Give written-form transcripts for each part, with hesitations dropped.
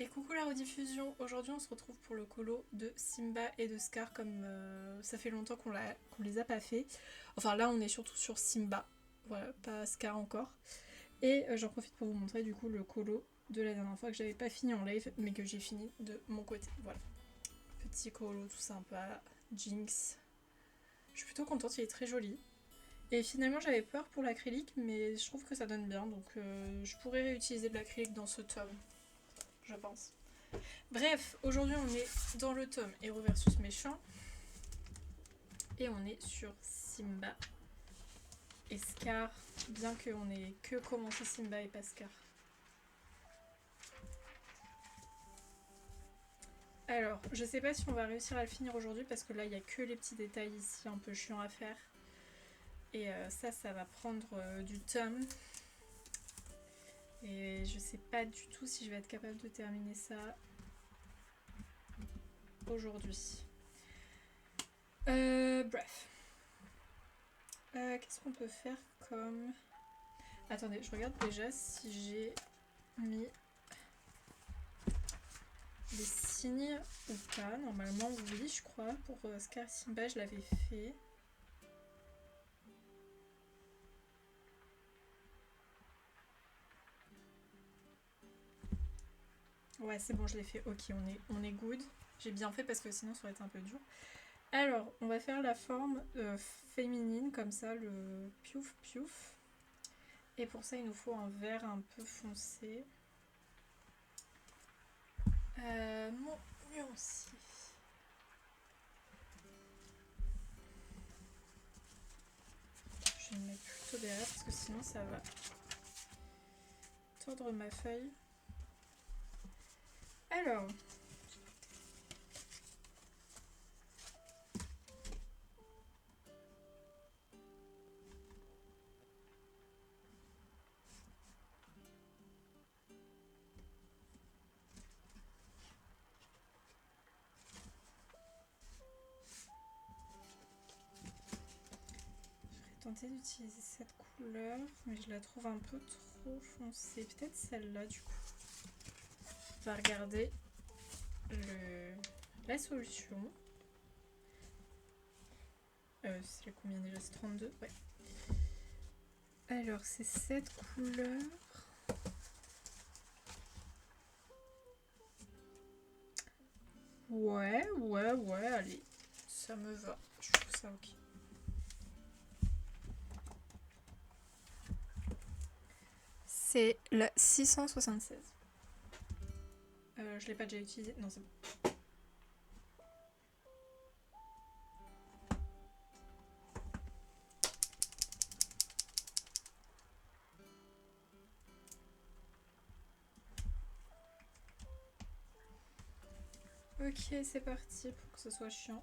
Et coucou la rediffusion, aujourd'hui on se retrouve pour le colo de Simba et de Scar comme ça fait longtemps qu'on les a pas fait. Enfin là on est surtout sur Simba, voilà, pas Scar encore. Et j'en profite pour vous montrer du coup le colo de la dernière fois que j'avais pas fini en live mais que j'ai fini de mon côté. Voilà, petit colo tout sympa, Jinx. Je suis plutôt contente, il est très joli. Et finalement j'avais peur pour l'acrylique mais je trouve que ça donne bien donc je pourrais réutiliser de l'acrylique dans ce tome, je pense. Bref, aujourd'hui on est dans le tome Héros versus méchant et on est sur Simba et Scar, bien qu'on ait que commencé Simba et pas Scar. Alors, je sais pas si on va réussir à le finir aujourd'hui parce que là il y a que les petits détails ici un peu chiants à faire et ça va prendre du tome et je sais pas du tout si je vais être capable de terminer ça aujourd'hui. Bref. Qu'est-ce qu'on peut faire comme... Attendez, je regarde déjà si j'ai mis des signes ou pas. Normalement, oui, je crois. Pour Scar Simba, je l'avais fait. Ouais, c'est bon, je l'ai fait. Ok, on est good. J'ai bien fait parce que sinon, ça aurait été un peu dur. Alors, on va faire la forme féminine, comme ça, le piouf piouf. Et pour ça, il nous faut un vert un peu foncé. Mon nuancier. Je vais le mettre plutôt derrière parce que sinon, ça va tordre ma feuille. Alors, tenter d'utiliser cette couleur, mais je la trouve un peu trop foncée. Peut-être celle-là du coup. On va regarder la solution. C'est combien déjà? C'est 32? Ouais. Alors c'est cette couleur. Ouais, allez. Ça me va. Je trouve ça ok. C'est la 676. Je l'ai pas déjà utilisé. Non, c'est bon. Ok, c'est parti pour que ce soit chiant.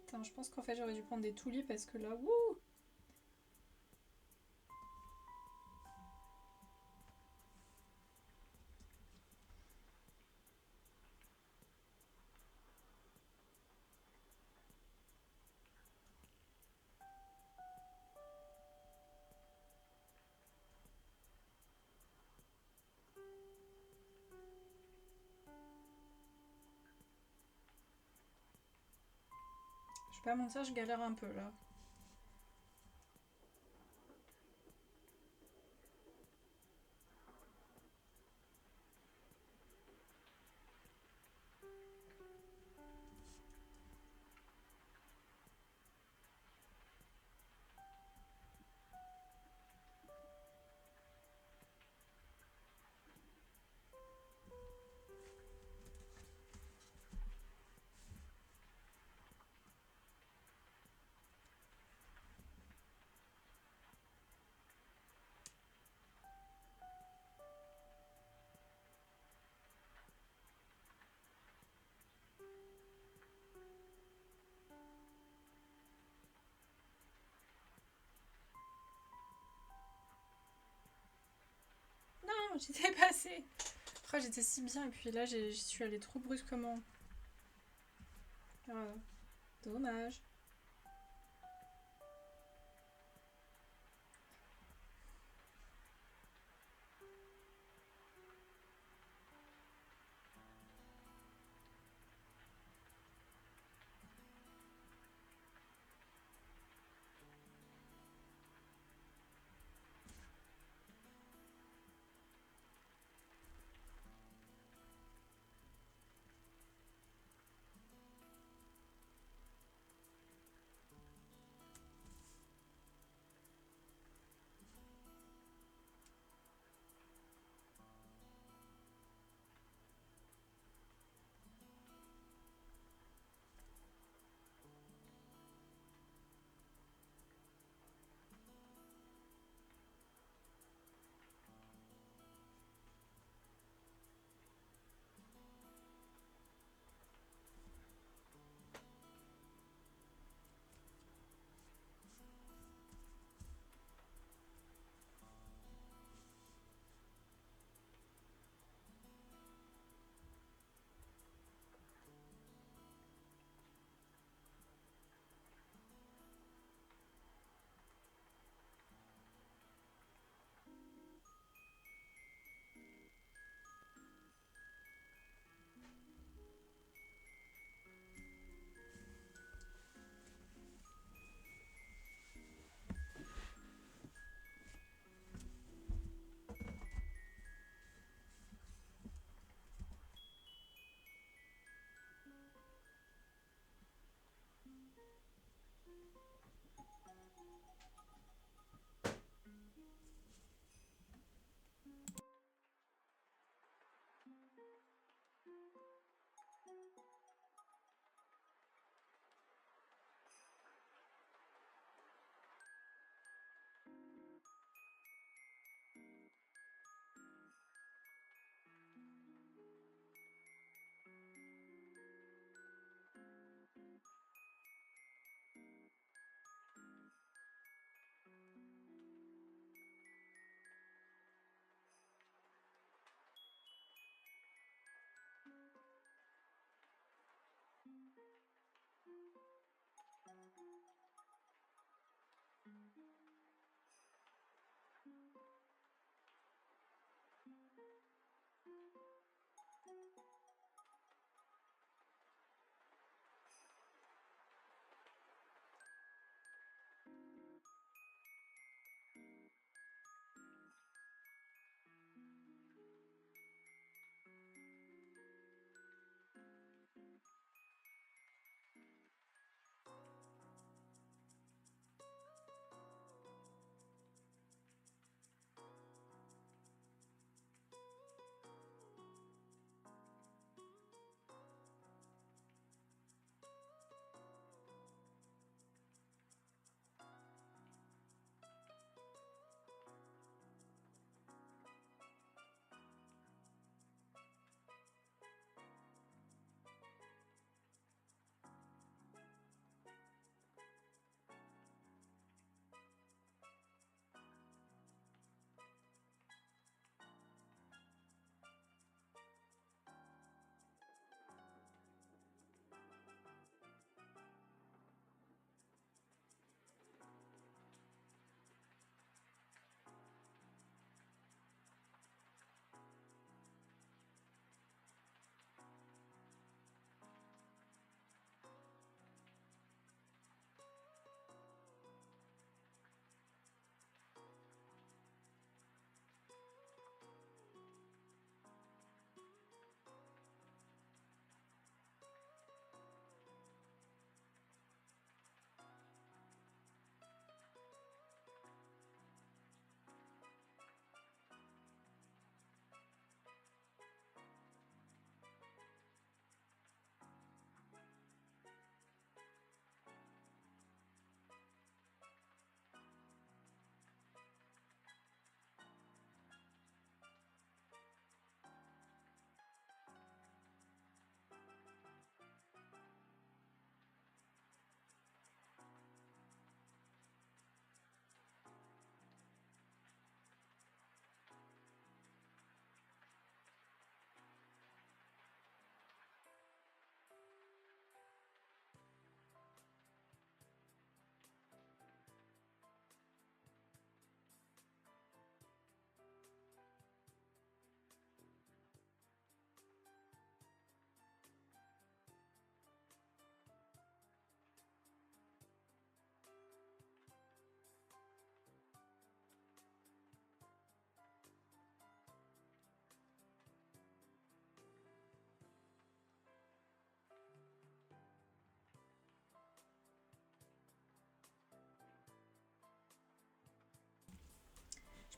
Attends, je pense qu'en fait j'aurais dû prendre des toulis parce que là, wouh! Je vais pas mentir, je galère un peu là. j'étais passée. Oh, j'étais si bien et puis là j'y suis allée trop brusquement. Ah, dommage.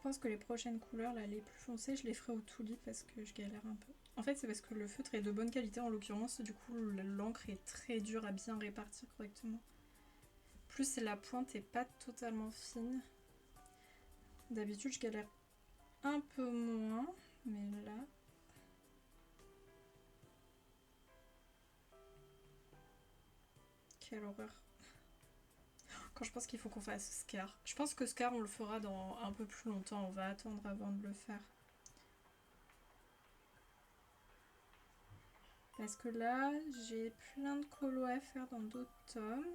pense que les prochaines couleurs, là, les plus foncées, je les ferai au Tulip parce que je galère un peu. En fait, c'est parce que le feutre est de bonne qualité en l'occurrence, du coup, l'encre est très dure à bien répartir correctement. Plus la pointe est pas totalement fine. D'habitude, je galère un peu moins, mais là... Quelle horreur. Quand je pense qu'il faut qu'on fasse Scar. Je pense que Scar, on le fera dans un peu plus longtemps. On va attendre avant de le faire. Parce que là, j'ai plein de colos à faire dans d'autres tomes.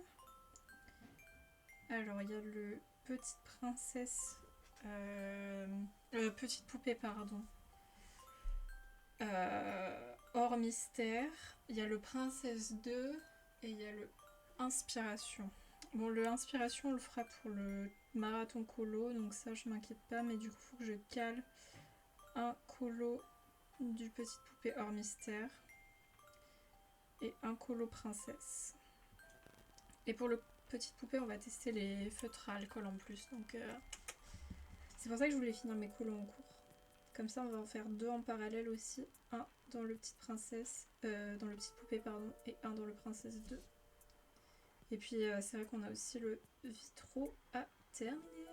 Alors, il y a le Petite Princesse... Petite Poupée, pardon. Hors Mystère. Il y a le Princesse 2 et il y a le Inspiration. Bon, le Inspiration, on le fera pour le marathon colo, donc ça, je m'inquiète pas. Mais du coup, il faut que je cale un colo du Petite Poupée Hors Mystère et un colo Princesse. Et pour le Petite Poupée, on va tester les feutres à alcool en plus. Donc, c'est pour ça que je voulais finir mes colos en cours. Comme ça, on va en faire 2 en parallèle aussi. Un dans le Petite Princesse, dans le Petite Poupée, pardon, et un dans le Princesse 2. Et puis, c'est vrai qu'on a aussi le Vitro à terminer.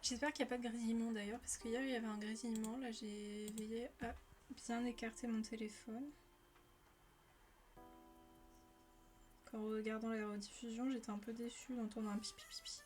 J'espère qu'il n'y a pas de grésillement d'ailleurs, parce qu'hier il y avait un grésillement. Là, j'ai veillé à bien écarter mon téléphone. En regardant la rediffusion, j'étais un peu déçue d'entendre un pipi pipi.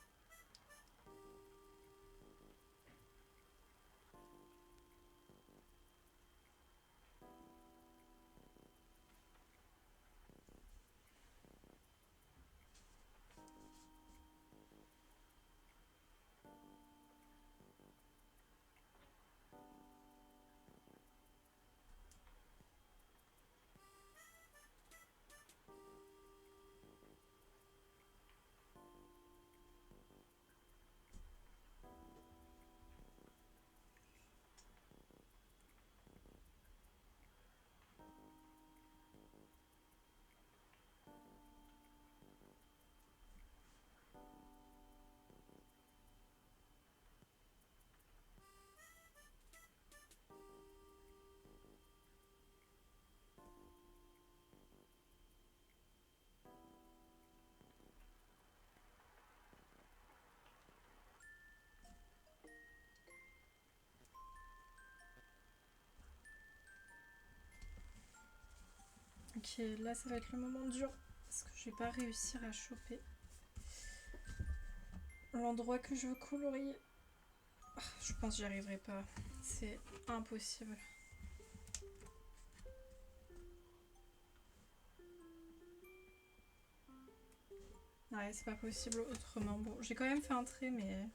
Ok, là ça va être le moment dur parce que je vais pas réussir à choper l'endroit que je veux colorier. Je pense que j'y arriverai pas. C'est impossible. Ouais, c'est pas possible autrement. Bon, j'ai quand même fait un trait, mais...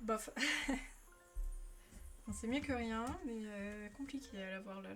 Bof. C'est mieux que rien, mais compliqué à l'avoir là.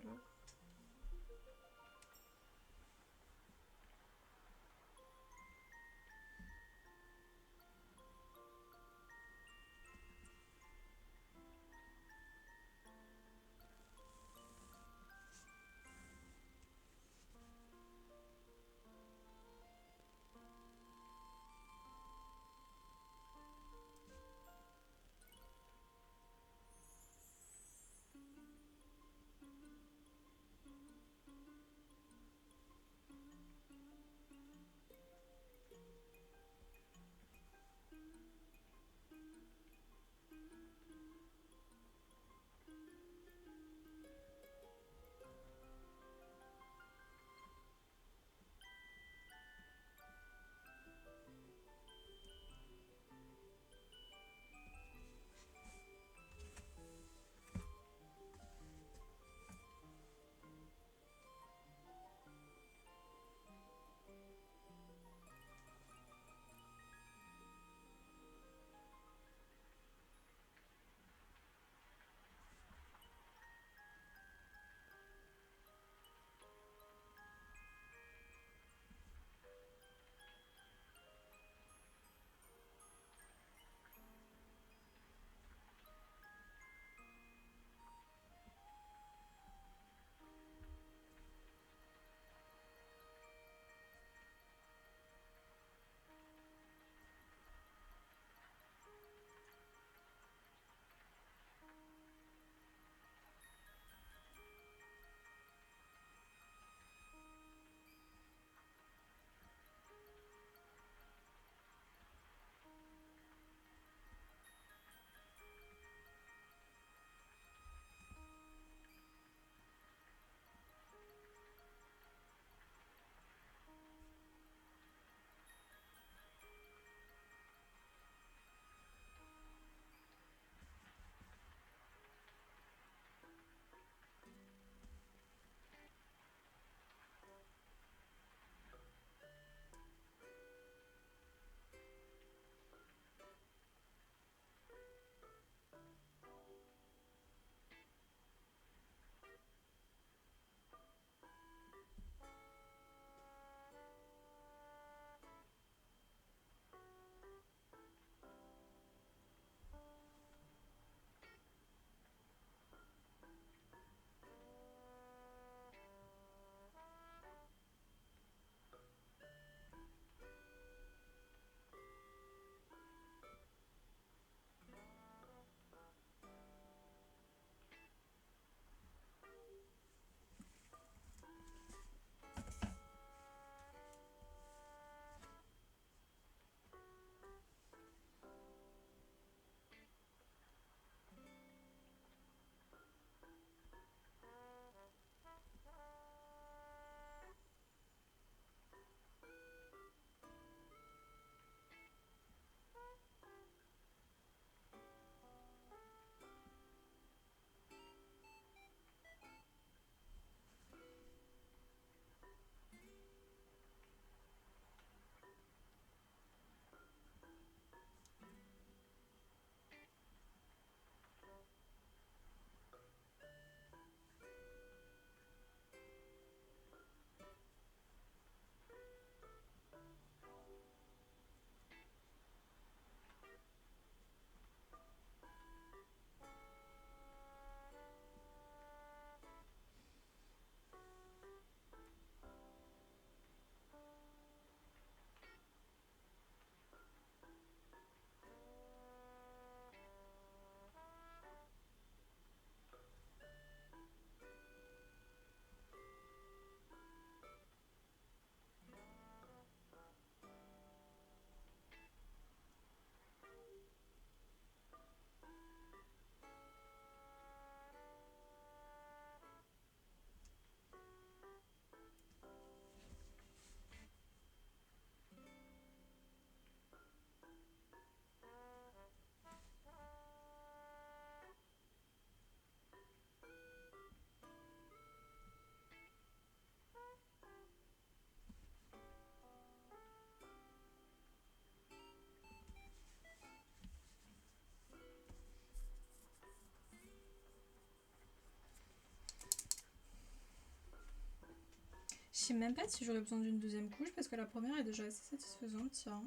sais même pas si j'aurais besoin d'une deuxième couche parce que la première est déjà assez satisfaisante, tiens.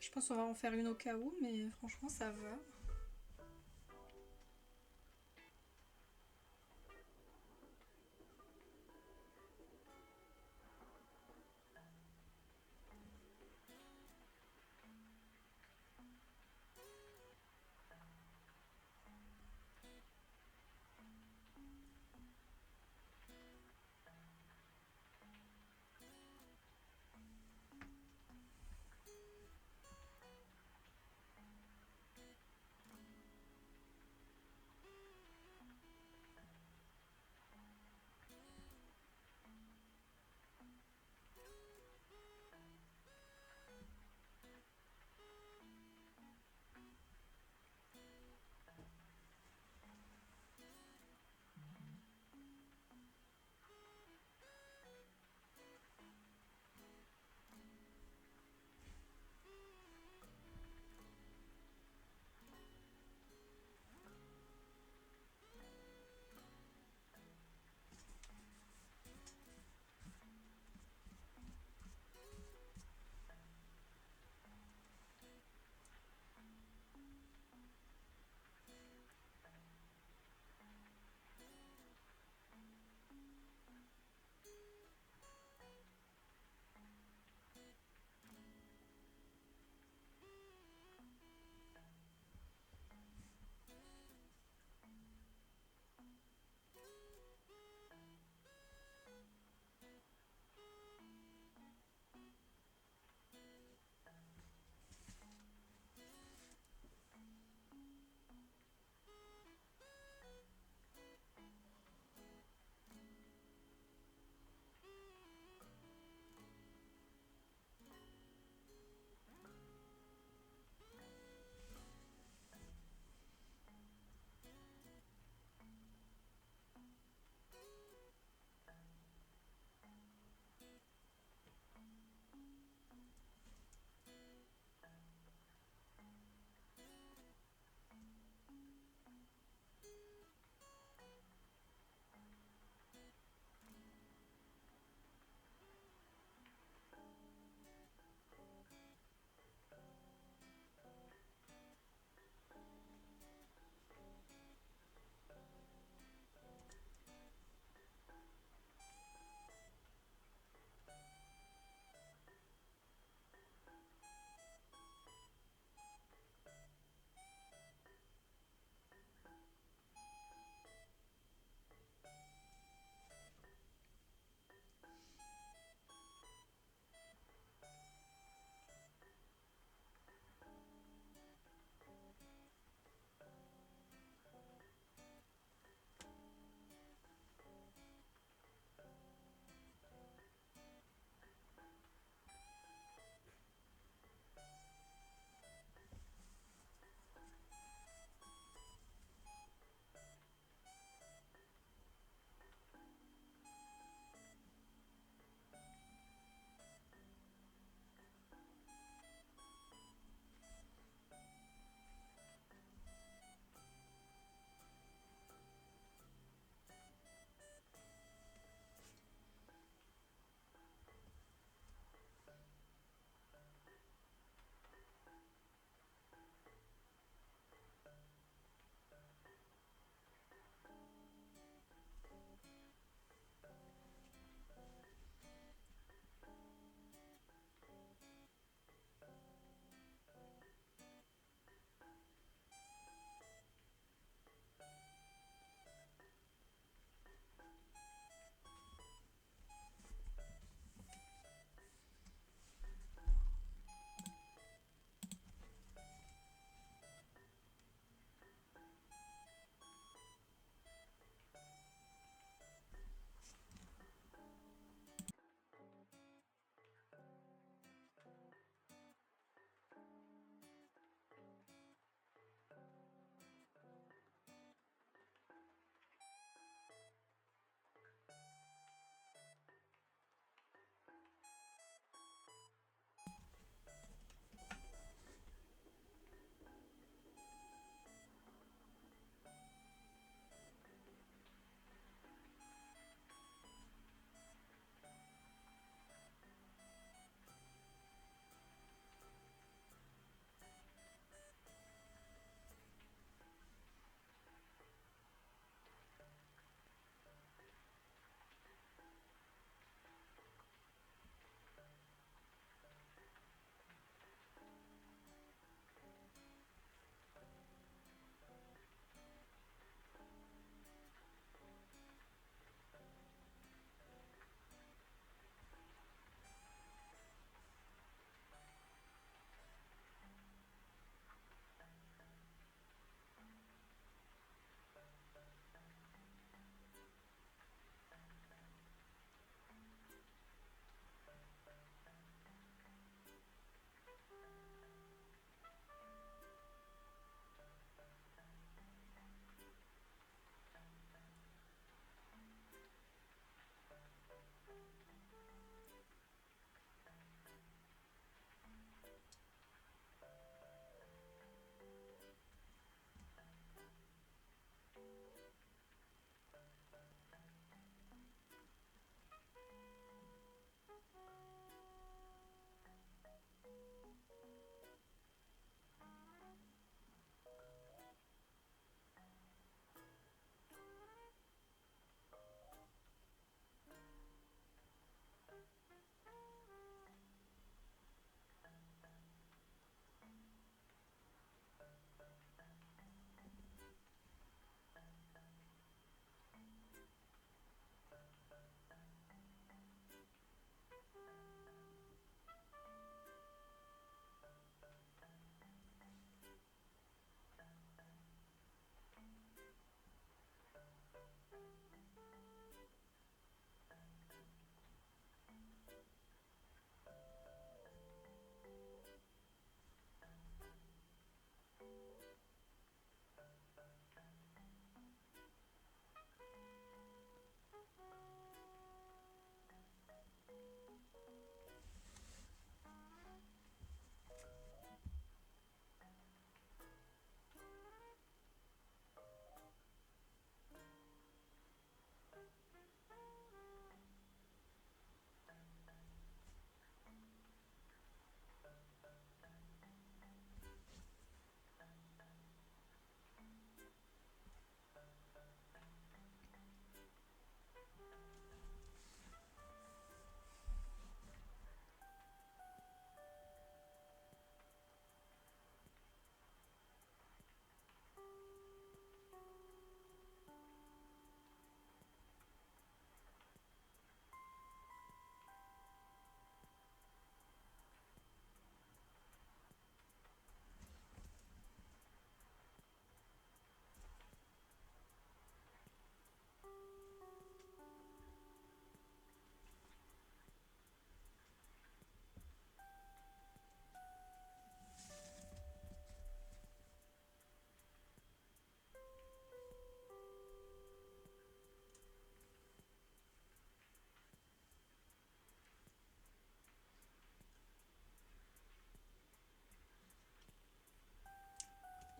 Je pense qu'on va en faire une au cas où, mais franchement ça va.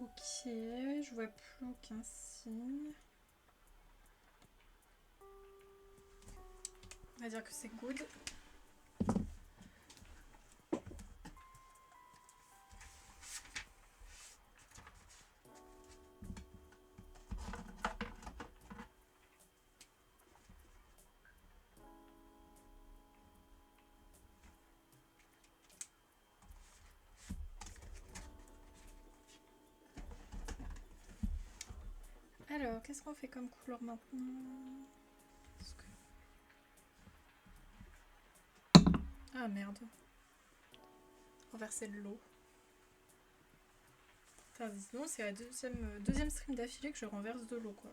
Ok, je vois plus aucun signe. On va dire que c'est good. Alors, qu'est-ce qu'on fait comme couleur maintenant? Ah merde. Renverser de l'eau. Enfin, sinon, c'est la deuxième stream d'affilée que je renverse de l'eau, quoi.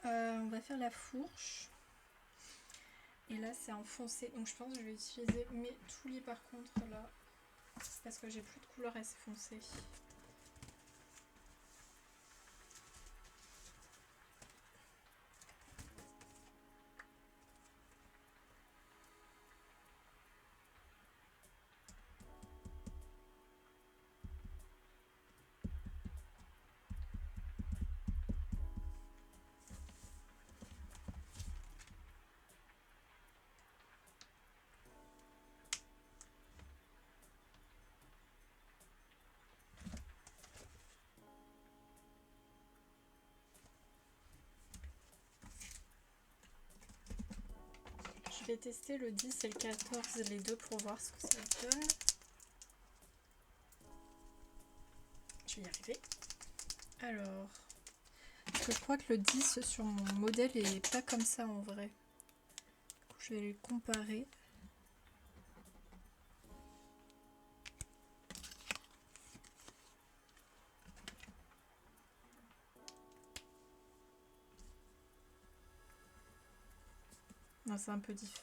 On va faire la fourche. Et là, c'est en foncé. Donc, je pense que je vais utiliser mes toulies par contre, là. Parce que j'ai plus de couleur assez foncée. Je vais tester le 10 et le 14, les deux, pour voir ce que ça donne. Je vais y arriver. Alors, parce que je crois que le 10 sur mon modèle est pas comme ça en vrai. Du coup, je vais les comparer. Non, c'est un peu diff.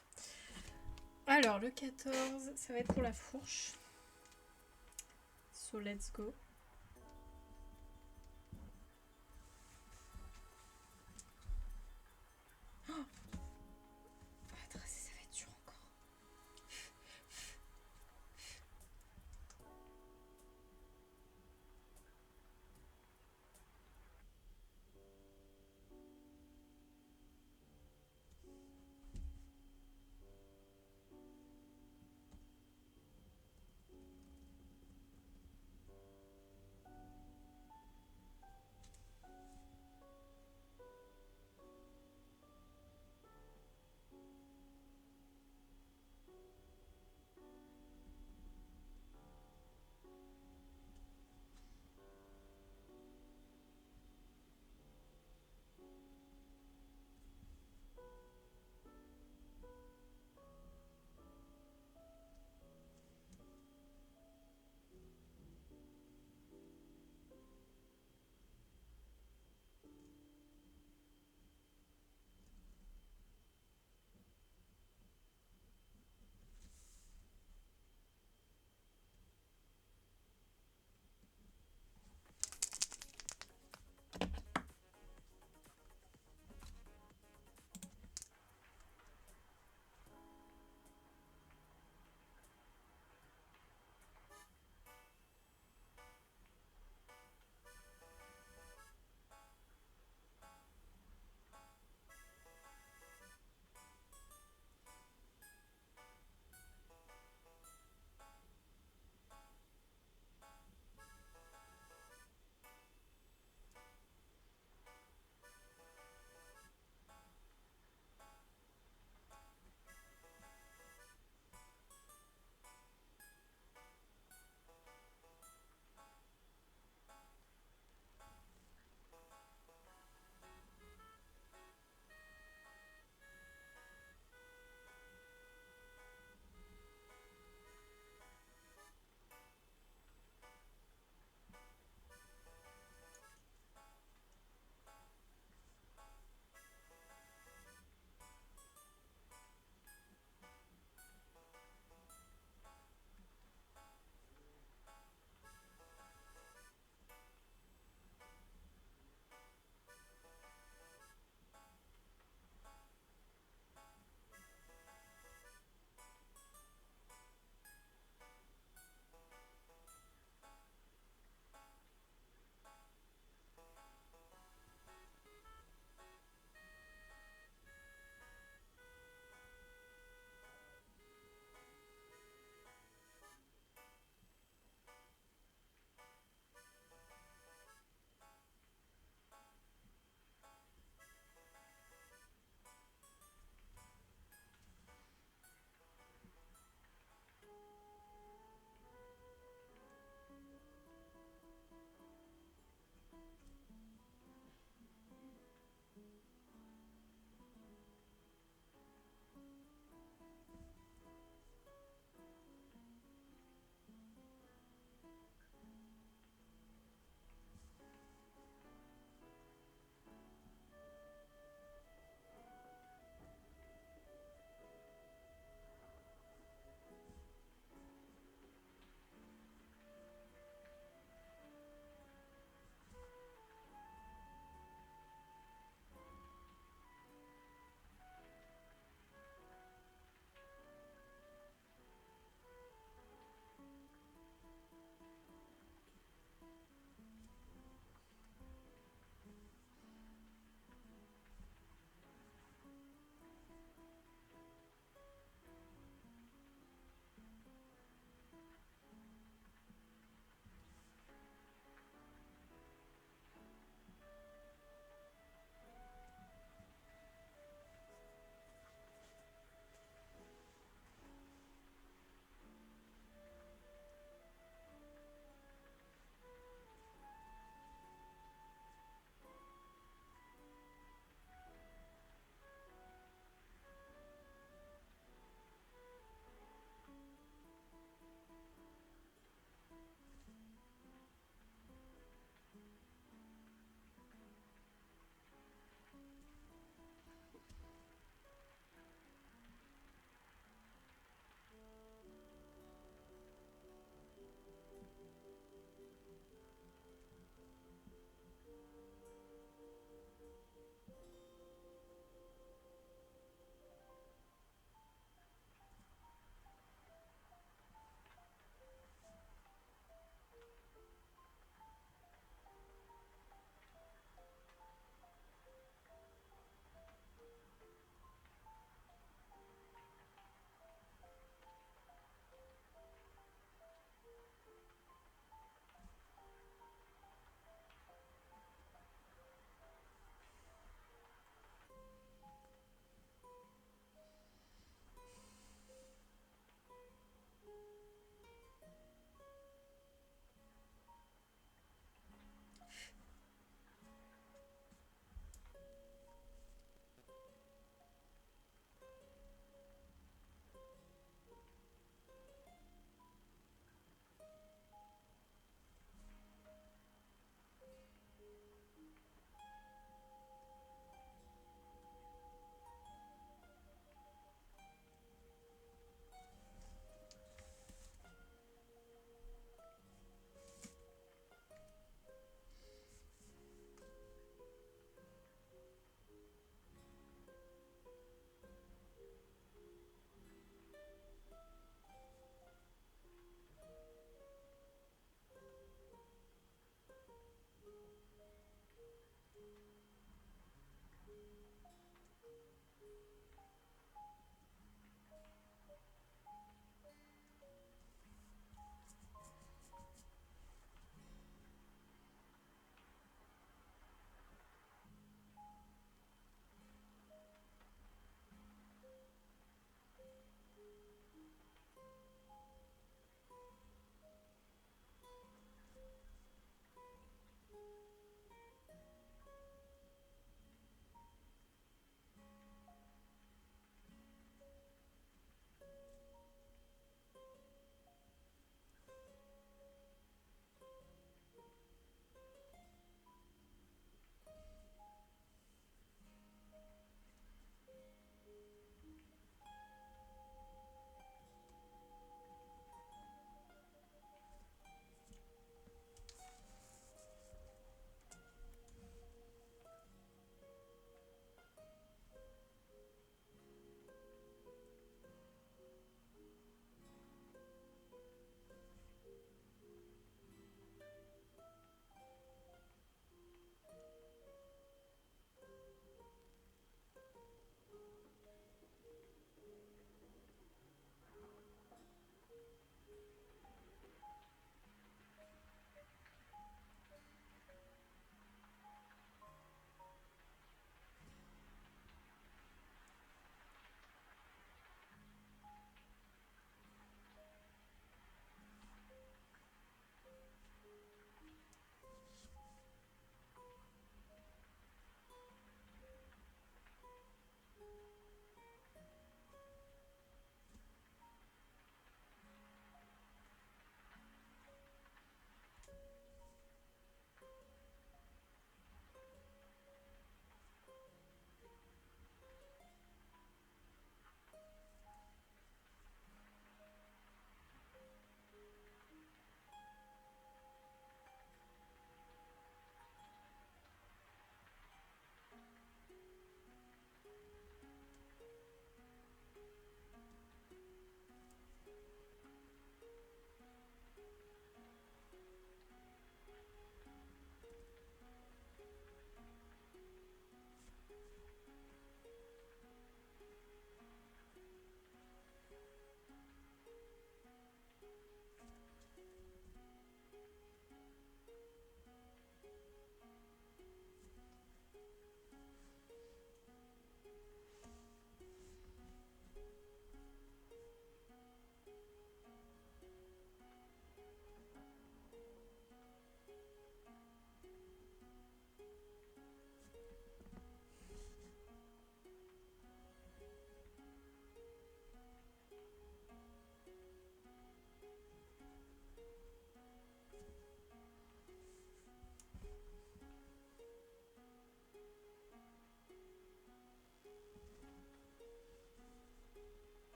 Alors, le 14, ça va être pour la fourche. So, let's go. Oh, tracer, ça va être dur encore.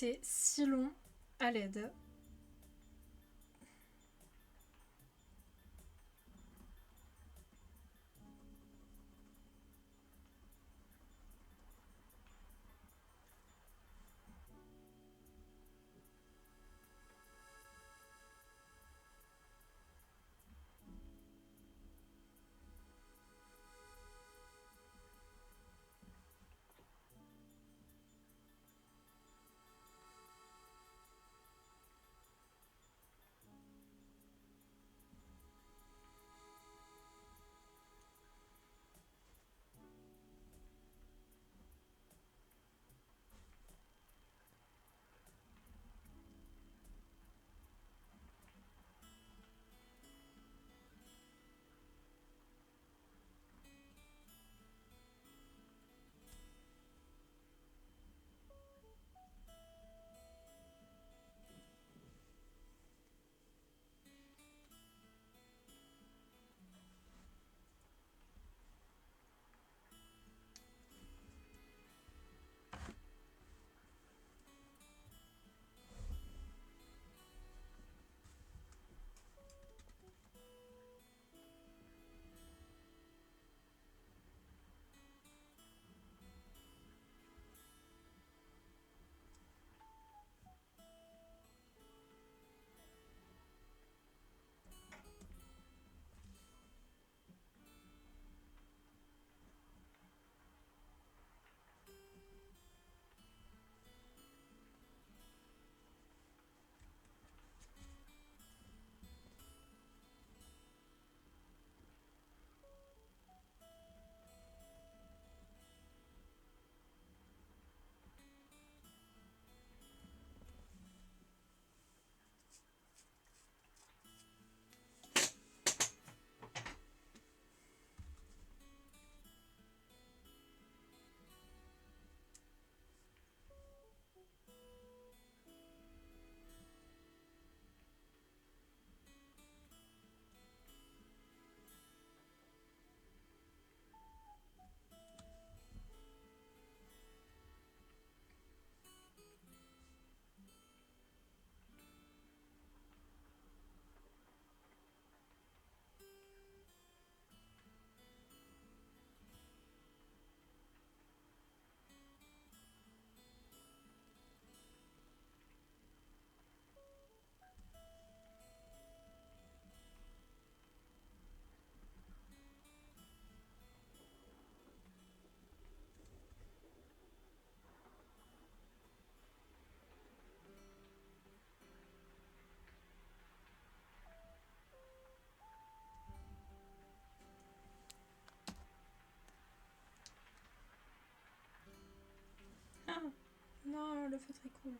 c'est si long à l'aide. Ah, non, le feutre est cool.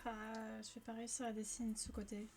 Ah, je vais pas réussir à dessiner de ce côté.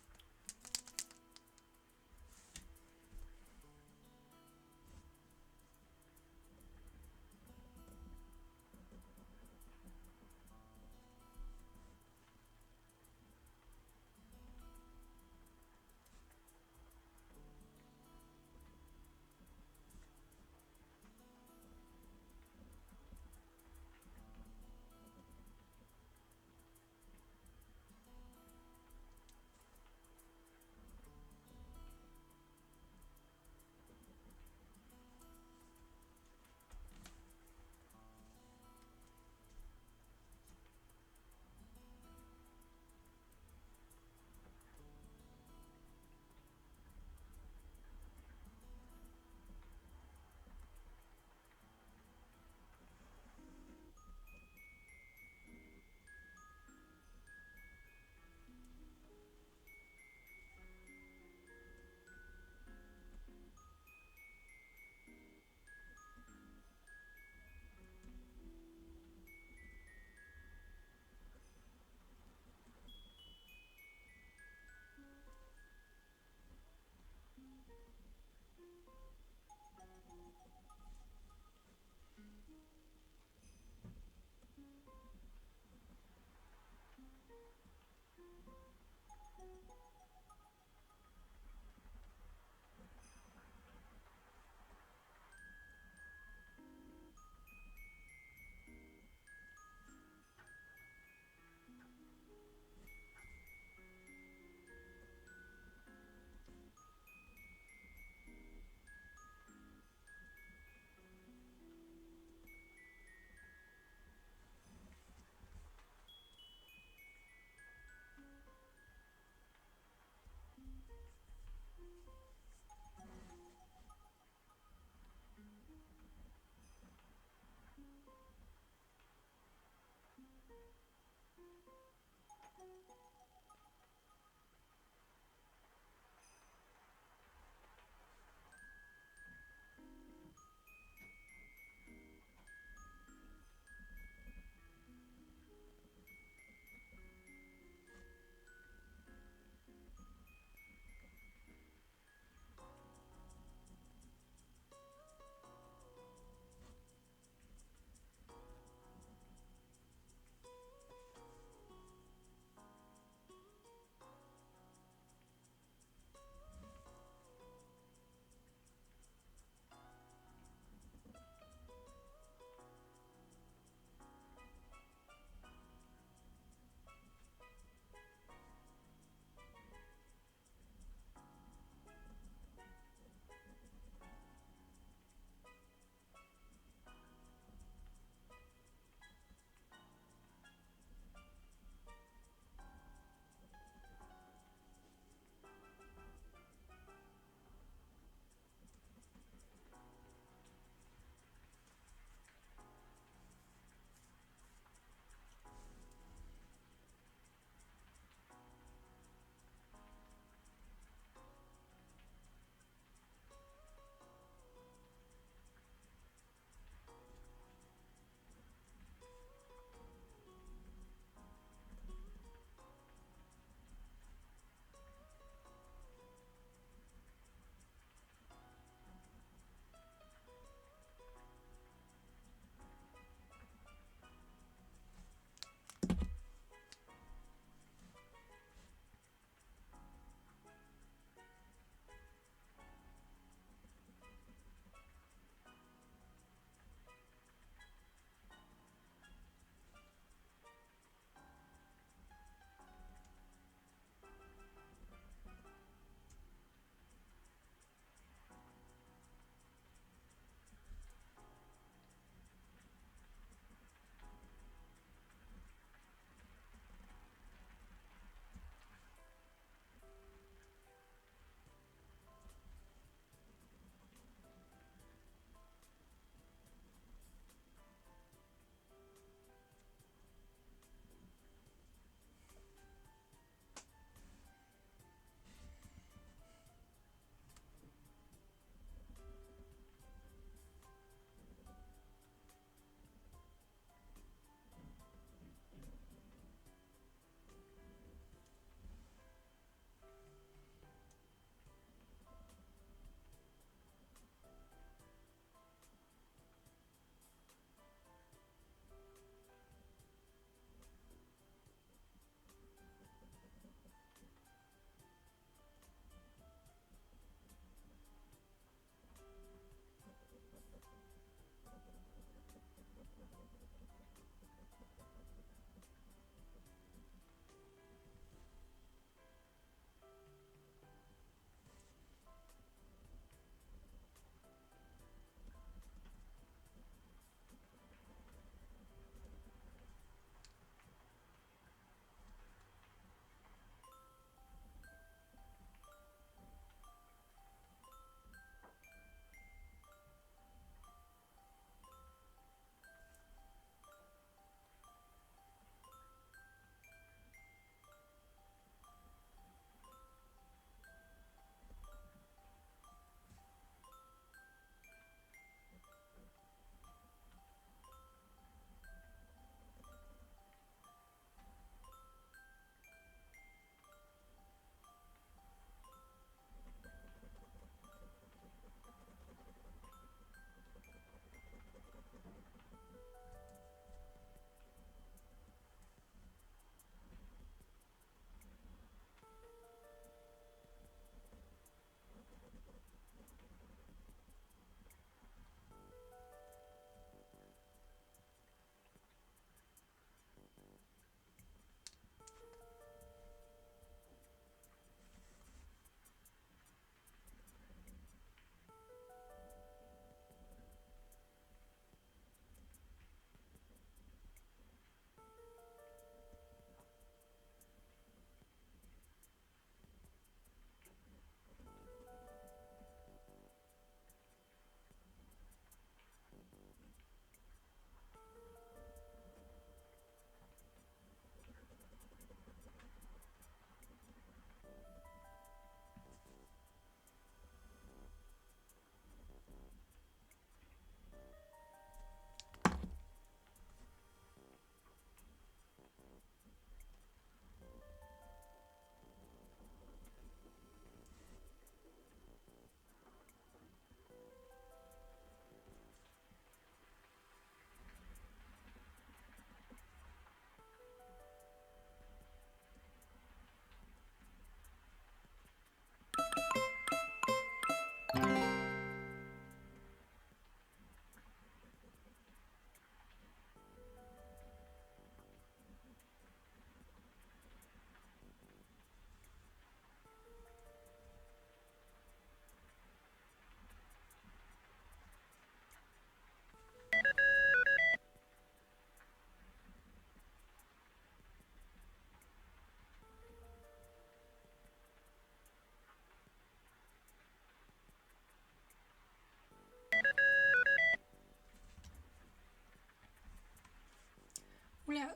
Oula,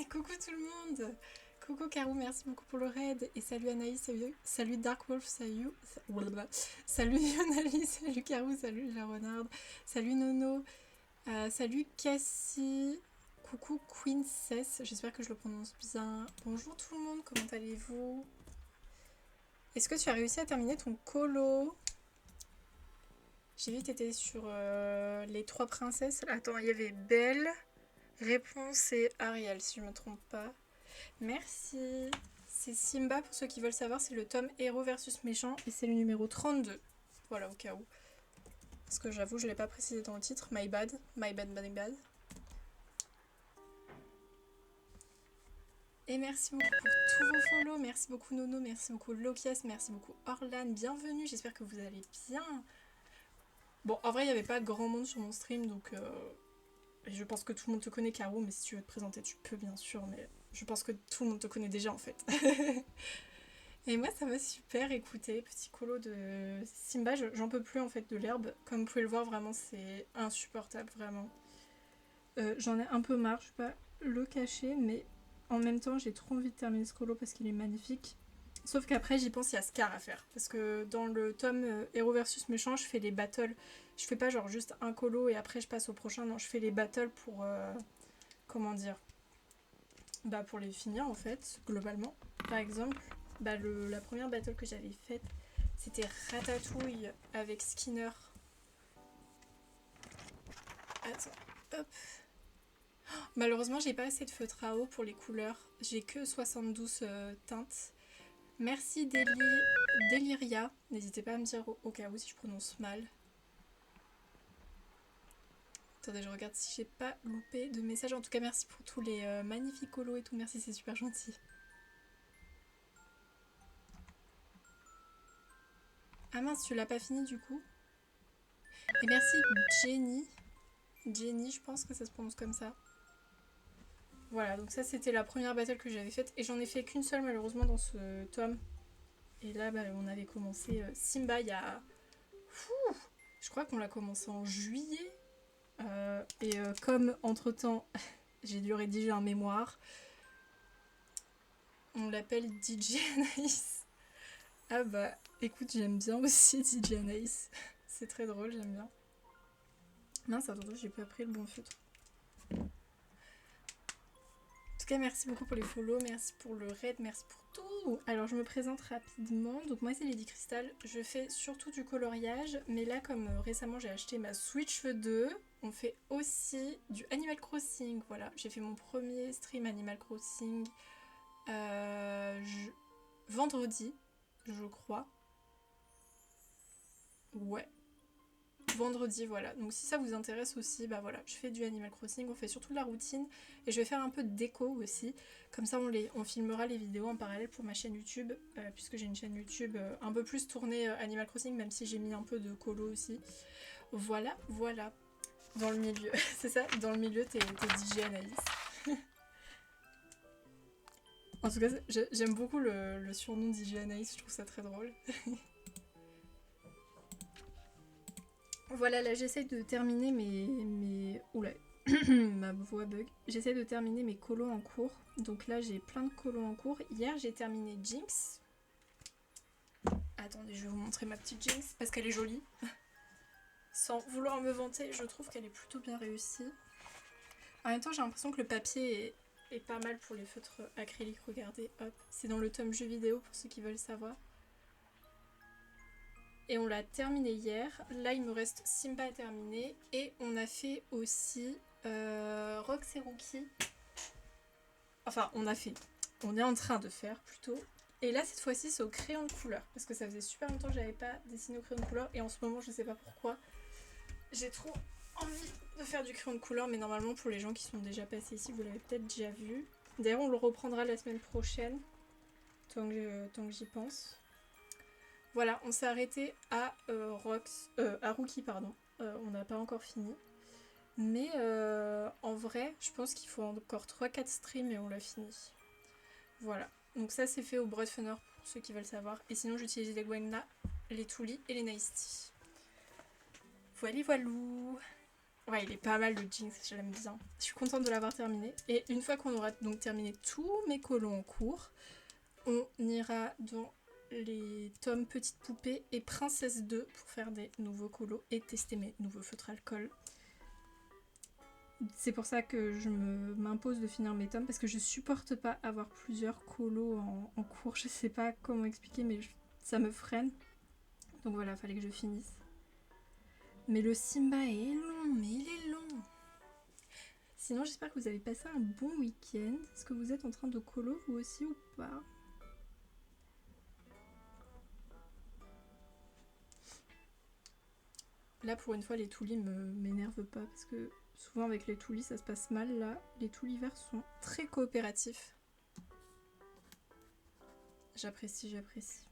coucou tout le monde. Coucou Caro, merci beaucoup pour le raid. Et salut Anaïs, salut Dark Wolf, salut Yonali, salut Caro, salut la renarde, salut Nono, salut Cassie, coucou Queencess, j'espère que je le prononce bien. Bonjour tout le monde, comment allez-vous? Est-ce que tu as réussi à terminer ton colo? J'ai vu que tu étais sur les 3 princesses. Attends, il y avait Belle, Réponse et Ariel, si je me trompe pas. Merci. C'est Simba, pour ceux qui veulent savoir, c'est le tome héros versus méchant et c'est le numéro 32. Voilà, au cas où. Parce que j'avoue, je ne l'ai pas précisé dans le titre. My bad. My bad, my bad. Et merci beaucoup pour tous vos follow. Merci beaucoup Nono, merci beaucoup Lokias, merci beaucoup Orlan. Bienvenue, j'espère que vous allez bien. Bon, en vrai, il n'y avait pas grand monde sur mon stream, donc je pense que tout le monde te connaît, Caro, mais si tu veux te présenter, tu peux bien sûr, mais je pense que tout le monde te connaît déjà en fait. Et moi, ça va super, écoutez, petit colo de Simba, j'en peux plus en fait de l'herbe. Comme vous pouvez le voir, vraiment, c'est insupportable, vraiment. J'en ai un peu marre, je vais pas le cacher, mais en même temps, j'ai trop envie de terminer ce colo parce qu'il est magnifique. Sauf qu'après, j'y pense, il y a Scar à faire. Parce que dans le tome héros versus méchant, je fais les battles. Je fais pas genre juste un colo et après je passe au prochain. Non, je fais les battles pour... comment dire, bah pour les finir en fait, globalement. Par exemple, bah la première battle que j'avais faite, c'était Ratatouille avec Skinner. Attends, hop. Malheureusement, j'ai pas assez de feutre à eau pour les couleurs. J'ai que 72 teintes. Merci Deliria. N'hésitez pas à me dire au cas où si je prononce mal. Attendez, je regarde si j'ai pas loupé de messages. En tout cas, merci pour tous les magnifiques colos et tout. Merci, c'est super gentil. Ah mince, tu l'as pas fini du coup. Et merci Jenny. Jenny, je pense que ça se prononce comme ça. Voilà, donc ça c'était la première battle que j'avais faite. Et j'en ai fait qu'une seule malheureusement dans ce tome. Et là, bah, on avait commencé Simba il y a... je crois qu'on l'a commencé en juillet. Comme entre-temps, j'ai dû rédiger un mémoire, on l'appelle DJ Anaïs. Ah bah, écoute, j'aime bien aussi DJ Anaïs. C'est très drôle, j'aime bien. Mince, attends, j'ai pas pris le bon feutre. En tout cas, merci beaucoup pour les follow, merci pour le raid, merci pour tout. Alors, je me présente rapidement. Donc, moi, c'est Lady Crystal. Je fais surtout du coloriage, mais là, comme récemment, j'ai acheté ma Switch 2, on fait aussi du Animal Crossing. Voilà, j'ai fait mon premier stream Animal Crossing vendredi, je crois. Ouais. Vendredi, voilà. Donc si ça vous intéresse aussi, bah voilà, je fais du Animal Crossing, on fait surtout de la routine et je vais faire un peu de déco aussi. Comme ça, on filmera les vidéos en parallèle pour ma chaîne YouTube, puisque j'ai une chaîne YouTube un peu plus tournée Animal Crossing, même si j'ai mis un peu de colo aussi. Voilà, voilà. Dans le milieu, c'est ça, dans le milieu, t'es DJ Anaïs. En tout cas, j'aime beaucoup le surnom DJ Anaïs, je trouve ça très drôle. Voilà, là j'essaie de terminer mes... Oula, ma voix bug. J'essaie de terminer mes colos en cours. Donc là j'ai plein de colos en cours. Hier j'ai terminé Jinx. Attendez, je vais vous montrer ma petite Jinx parce qu'elle est jolie. Sans vouloir me vanter, je trouve qu'elle est plutôt bien réussie. En même temps j'ai l'impression que le papier est pas mal pour les feutres acryliques. Regardez, hop. C'est dans le tome jeux vidéo pour ceux qui veulent savoir. Et on l'a terminé hier. Là, il me reste Simba à terminer. Et on a fait aussi Rox et Rookie. Enfin, on est en train de faire plutôt. Et là, cette fois-ci, c'est au crayon de couleur. Parce que ça faisait super longtemps que j'avais pas dessiné au crayon de couleur. Et en ce moment, je sais pas pourquoi, j'ai trop envie de faire du crayon de couleur. Mais normalement, pour les gens qui sont déjà passés ici, vous l'avez peut-être déjà vu. D'ailleurs, on le reprendra la semaine prochaine. Tant que j'y pense. Voilà, on s'est arrêté à Rookie, pardon. On n'a pas encore fini. Mais en vrai, je pense qu'il faut encore 3-4 streams et on l'a fini. Voilà. Donc ça, c'est fait au Broadfunner pour ceux qui veulent savoir. Et sinon, j'utilise les Gwenda, les Tuli et les Nice Tea. Voilà, voilou. Ouais, il est pas mal le Jinx, je l'aime bien. Je suis contente de l'avoir terminé. Et une fois qu'on aura donc terminé tous mes colos en cours, on ira dans les tomes Petite Poupée et Princesse 2 pour faire des nouveaux colos et tester mes nouveaux feutres alcool. C'est pour ça que je m'impose de finir mes tomes parce que je supporte pas avoir plusieurs colos en cours. Je sais pas comment expliquer, mais ça me freine. Donc voilà, fallait que je finisse. Mais le Simba est long, mais il est long. Sinon, j'espère que vous avez passé un bon week-end. Est-ce que vous êtes en train de colo vous aussi ou pas? Là, pour une fois, les toulis m'énervent pas parce que souvent avec les toulis, ça se passe mal. Là, les toulis verts sont très coopératifs. J'apprécie, j'apprécie.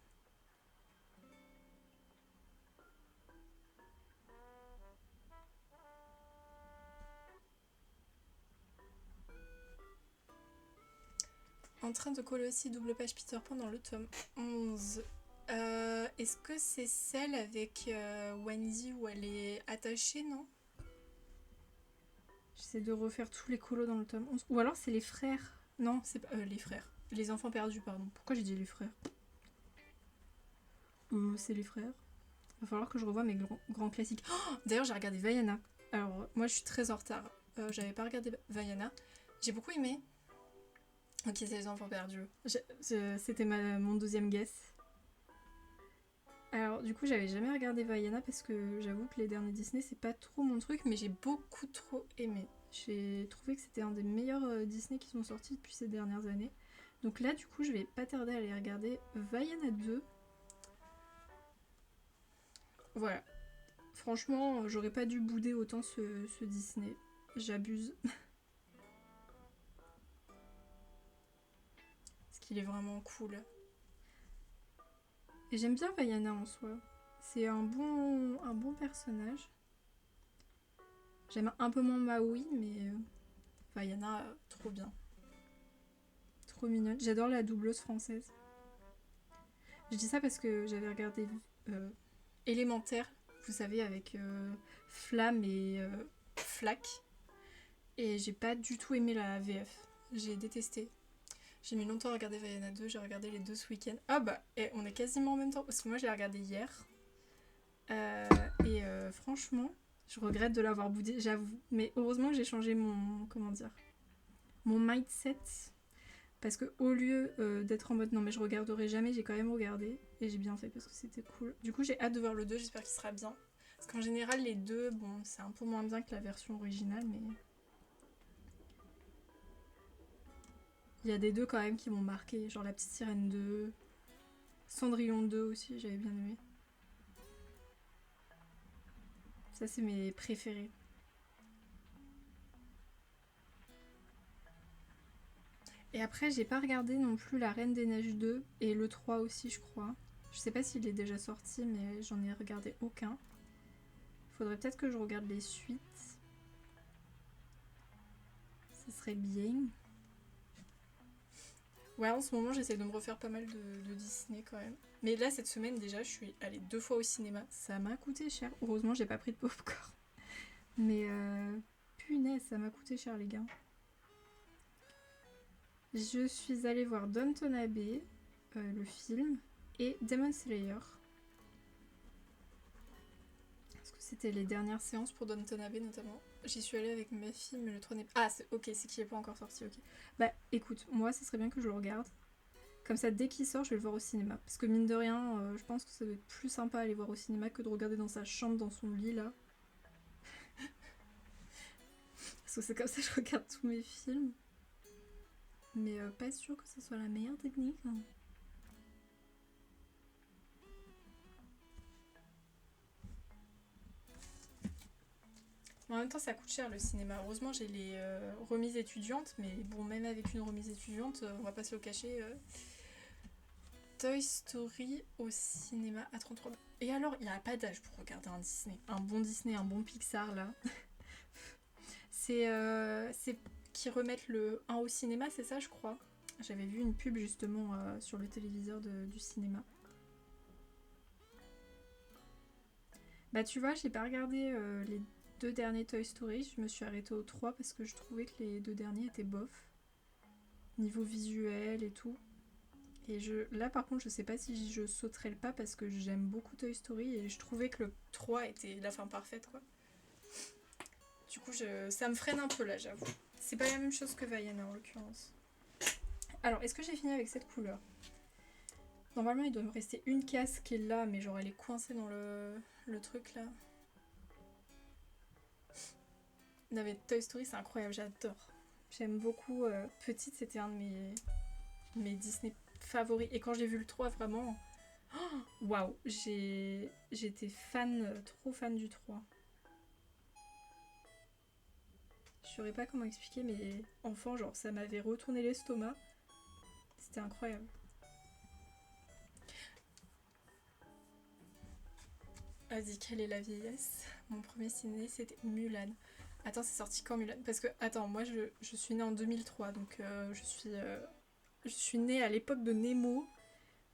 En train de coller aussi double page Peter Pan dans le tome 11. Est-ce que c'est celle avec Wendy où elle est attachée, non? J'essaie de refaire tous les colos dans le tome 11. Ou alors c'est les frères. Non, c'est pas les frères. Les enfants perdus, pardon. Pourquoi j'ai dit les frères? C'est les frères. Va falloir que je revoie mes grands classiques. Oh, d'ailleurs, j'ai regardé Vaiana. Alors, moi, je suis très en retard. J'avais pas regardé Vaiana. J'ai beaucoup aimé. Ok, c'est les enfants perdus. C'était mon deuxième guess. Alors, du coup, j'avais jamais regardé Vaiana parce que j'avoue que les derniers Disney, c'est pas trop mon truc, mais j'ai beaucoup trop aimé. J'ai trouvé que c'était un des meilleurs Disney qui sont sortis depuis ces dernières années. Donc là, du coup, je vais pas tarder à aller regarder Vaiana 2. Voilà. Franchement, j'aurais pas dû bouder autant ce Disney. J'abuse. Parce qu'il est vraiment cool. Et j'aime bien Vaiana en soi. C'est un bon personnage. J'aime un peu moins Maui, mais Vaiana, trop bien. Trop mignonne. J'adore la doubleuse française. Je dis ça parce que j'avais regardé Élémentaire, vous savez, avec Flamme et Flack. Et j'ai pas du tout aimé la VF. J'ai détesté. J'ai mis longtemps à regarder Vaiana 2, j'ai regardé les deux ce week-end. Ah bah, et on est quasiment en même temps, parce que moi j'ai regardé hier. Franchement, je regrette de l'avoir boudé, j'avoue. Mais heureusement que j'ai changé mon mindset. Parce que au lieu d'être en mode non mais je regarderai jamais, j'ai quand même regardé. Et j'ai bien fait parce que c'était cool. Du coup j'ai hâte de voir le 2, j'espère qu'il sera bien. Parce qu'en général les deux, bon c'est un peu moins bien que la version originale, mais... Il y a des deux quand même qui m'ont marqué, genre La Petite Sirène 2, Cendrillon 2 aussi, j'avais bien aimé. Ça c'est mes préférés. Et après j'ai pas regardé non plus La Reine des Neiges 2 et le 3 aussi je crois. Je sais pas s'il est déjà sorti mais j'en ai regardé aucun. Faudrait peut-être que je regarde les suites. Ce serait bien. Ouais, en ce moment, j'essaie de me refaire pas mal de Disney quand même. Mais là, cette semaine, déjà, je suis allée 2 fois au cinéma. Ça m'a coûté cher. Heureusement, j'ai pas pris de popcorn. Mais punaise, ça m'a coûté cher, les gars. Je suis allée voir Downton Abbey, le film, et Demon Slayer. Parce que c'était les dernières séances pour Downton Abbey, notamment. J'y suis allée avec ma fille, mais le 3 n'est pas... Ah, ok, c'est qu'il n'est pas encore sorti, ok. Bah, écoute, moi, ce serait bien que je le regarde. Comme ça, dès qu'il sort, je vais le voir au cinéma. Parce que mine de rien, je pense que ça doit être plus sympa à aller voir au cinéma que de regarder dans sa chambre, dans son lit, là. Parce que c'est comme ça que je regarde tous mes films. Mais pas sûr que ce soit la meilleure technique. Hein. En même temps, ça coûte cher le cinéma. Heureusement, j'ai les remises étudiantes. Mais bon, même avec une remise étudiante, on va pas se le cacher... Toy Story au cinéma à 33 balles. Et alors, il n'y a pas d'âge pour regarder un Disney. Un bon Disney, un bon Pixar, là. C'est qui remettent le 1 au cinéma, c'est ça, je crois. J'avais vu une pub, justement, sur le téléviseur du cinéma. Bah, tu vois, j'ai pas regardé les 2 derniers Toy Story. Je me suis arrêtée au 3 parce que je trouvais que les 2 derniers étaient bof. Niveau visuel et tout. Et là par contre je sais pas si je sauterais le pas parce que j'aime beaucoup Toy Story et je trouvais que le 3 était la fin parfaite quoi. Du coup ça me freine un peu là j'avoue. C'est pas la même chose que Vaiana en l'occurrence. Alors est-ce que j'ai fini avec cette couleur? Normalement il doit me rester une case qui est là mais genre elle est coincée dans le truc là. Non mais Toy Story c'est incroyable, j'adore. J'aime beaucoup. Petite c'était un de mes Disney favoris. Et quand j'ai vu le 3 vraiment... Waouh, j'étais fan, trop fan du 3. Je saurais pas comment expliquer, mais enfant, genre, ça m'avait retourné l'estomac. C'était incroyable. Vas-y, quelle est la vieillesse? Mon premier ciné, c'était Mulan. Attends, c'est sorti quand Mulan? Parce que, attends, moi, je suis née en 2003, donc je suis née à l'époque de Nemo.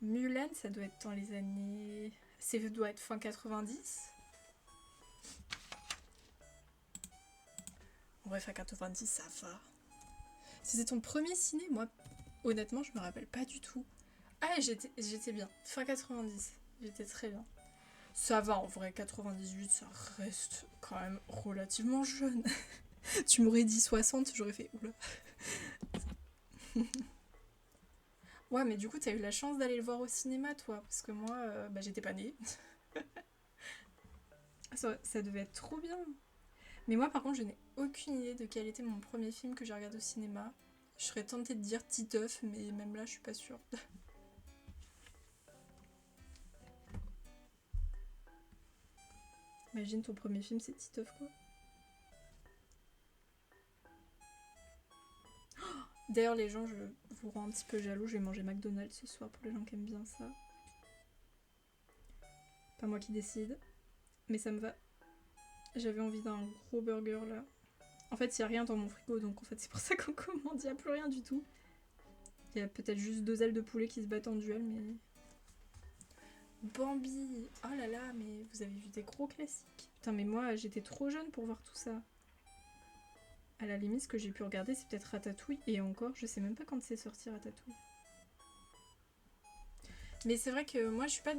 Mulan, ça doit être dans les années... Ça doit être fin 90. En vrai, fin 90, ça va. C'était ton premier ciné? Moi, honnêtement, je me rappelle pas du tout. Ah, j'étais bien. Fin 90, j'étais très bien. Ça va, en vrai, 98, ça reste quand même relativement jeune. Tu m'aurais dit 60, j'aurais fait oula. Ouais, mais du coup, t'as eu la chance d'aller le voir au cinéma, toi, parce que moi, j'étais pas née. Ça devait être trop bien. Mais moi, par contre, je n'ai aucune idée de quel était mon premier film que j'ai regardé au cinéma. Je serais tentée de dire Titeuf, mais même là, je suis pas sûre. Imagine ton premier film, c'est Titeuf, quoi. D'ailleurs, les gens, je vous rends un petit peu jaloux. Je vais manger McDonald's ce soir pour les gens qui aiment bien ça. Pas moi qui décide, mais ça me va. J'avais envie d'un gros burger là. En fait, il n'y a rien dans mon frigo, donc en fait, c'est pour ça qu'on commande. Il n'y a plus rien du tout. Il y a peut-être juste 2 ailes de poulet qui se battent en duel, mais. Bambi! Oh là là, mais vous avez vu des gros classiques. Putain, mais moi, j'étais trop jeune pour voir tout ça. À la limite, ce que j'ai pu regarder, c'est peut-être Ratatouille. Et encore, je sais même pas quand c'est sorti Ratatouille. Mais c'est vrai que moi, je suis pas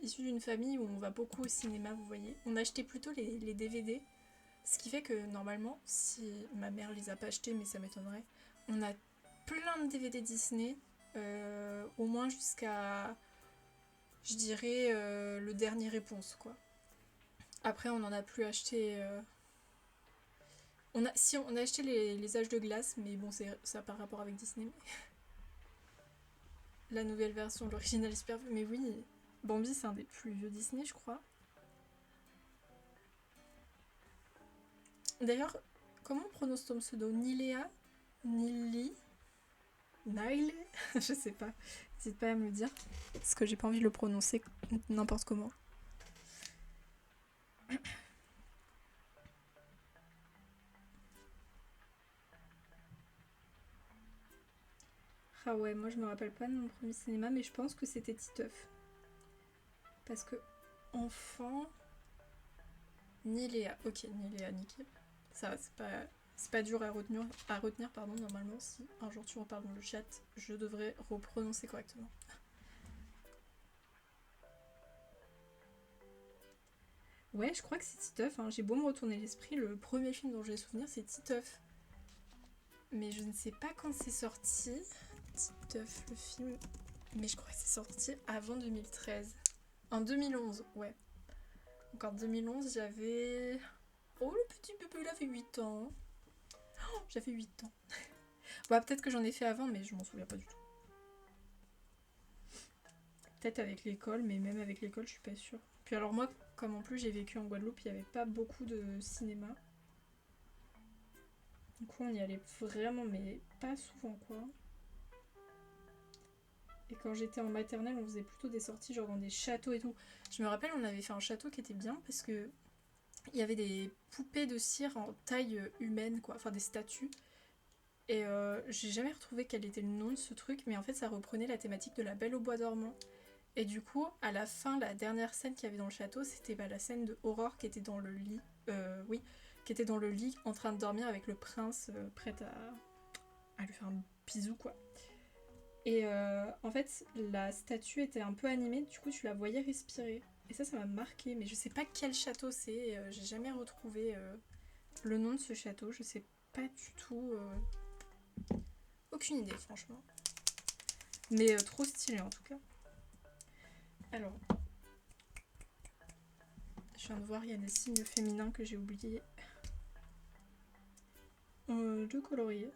issue d'une famille où on va beaucoup au cinéma, vous voyez. On achetait plutôt les DVD. Ce qui fait que normalement, si ma mère les a pas achetés, mais ça m'étonnerait, on a plein de DVD Disney, au moins jusqu'à, je dirais, le dernier réponse, quoi. Après, on n'en a plus acheté. Si on a acheté les âges de glace, mais bon, ça n'a pas rapport avec Disney. La nouvelle version, l'original est super. Mais oui, Bambi, c'est un des plus vieux Disney, je crois. D'ailleurs, comment on prononce ton pseudo? Nilea? Nili? Nile? Je sais pas. N'hésite pas à me le dire. Parce que j'ai pas envie de le prononcer n'importe comment. Ah ouais, moi je me rappelle pas de mon premier cinéma, mais je pense que c'était Titeuf. Parce que enfant... Nilea. Ok, Nilea, nickel. Ça va, c'est pas dur à retenir, pardon, normalement. Si un jour tu reparles dans le chat, je devrais reprononcer correctement. Ouais, je crois que c'est Titeuf. Hein. J'ai beau me retourner l'esprit, le premier film dont j'ai souvenir, c'est Titeuf. Mais je ne sais pas quand c'est sorti. Titeuf, le film. Mais je crois que c'est sorti avant 2013. En 2011, ouais. Donc en 2011, j'avais... Oh, le petit bébé, il avait 8 ans. Oh, j'avais 8 ans. Bah, peut-être que j'en ai fait avant, mais je m'en souviens pas du tout. Peut-être avec l'école, mais même avec l'école, je suis pas sûre. Puis alors moi, comme en plus j'ai vécu en Guadeloupe, il n'y avait pas beaucoup de cinéma. Du coup, on y allait vraiment, mais pas souvent, quoi. Et quand j'étais en maternelle, on faisait plutôt des sorties genre dans des châteaux et tout. Je me rappelle, on avait fait un château qui était bien parce que il y avait des poupées de cire en taille humaine, quoi, enfin des statues. Et j'ai jamais retrouvé quel était le nom de ce truc, mais en fait ça reprenait la thématique de la Belle au bois dormant. Et du coup, à la fin, la dernière scène qu'il y avait dans le château, c'était la scène de Aurore qui était dans le lit. oui, qui était dans le lit en train de dormir avec le prince, prête à lui faire un bisou quoi. Et en fait, la statue était un peu animée, du coup tu la voyais respirer. Et ça m'a marqué, mais je sais pas quel château c'est, j'ai jamais retrouvé le nom de ce château, je sais pas du tout. Aucune idée, franchement. Mais trop stylé en tout cas. Alors, je viens de voir, il y a des signes féminins que j'ai oublié de colorier.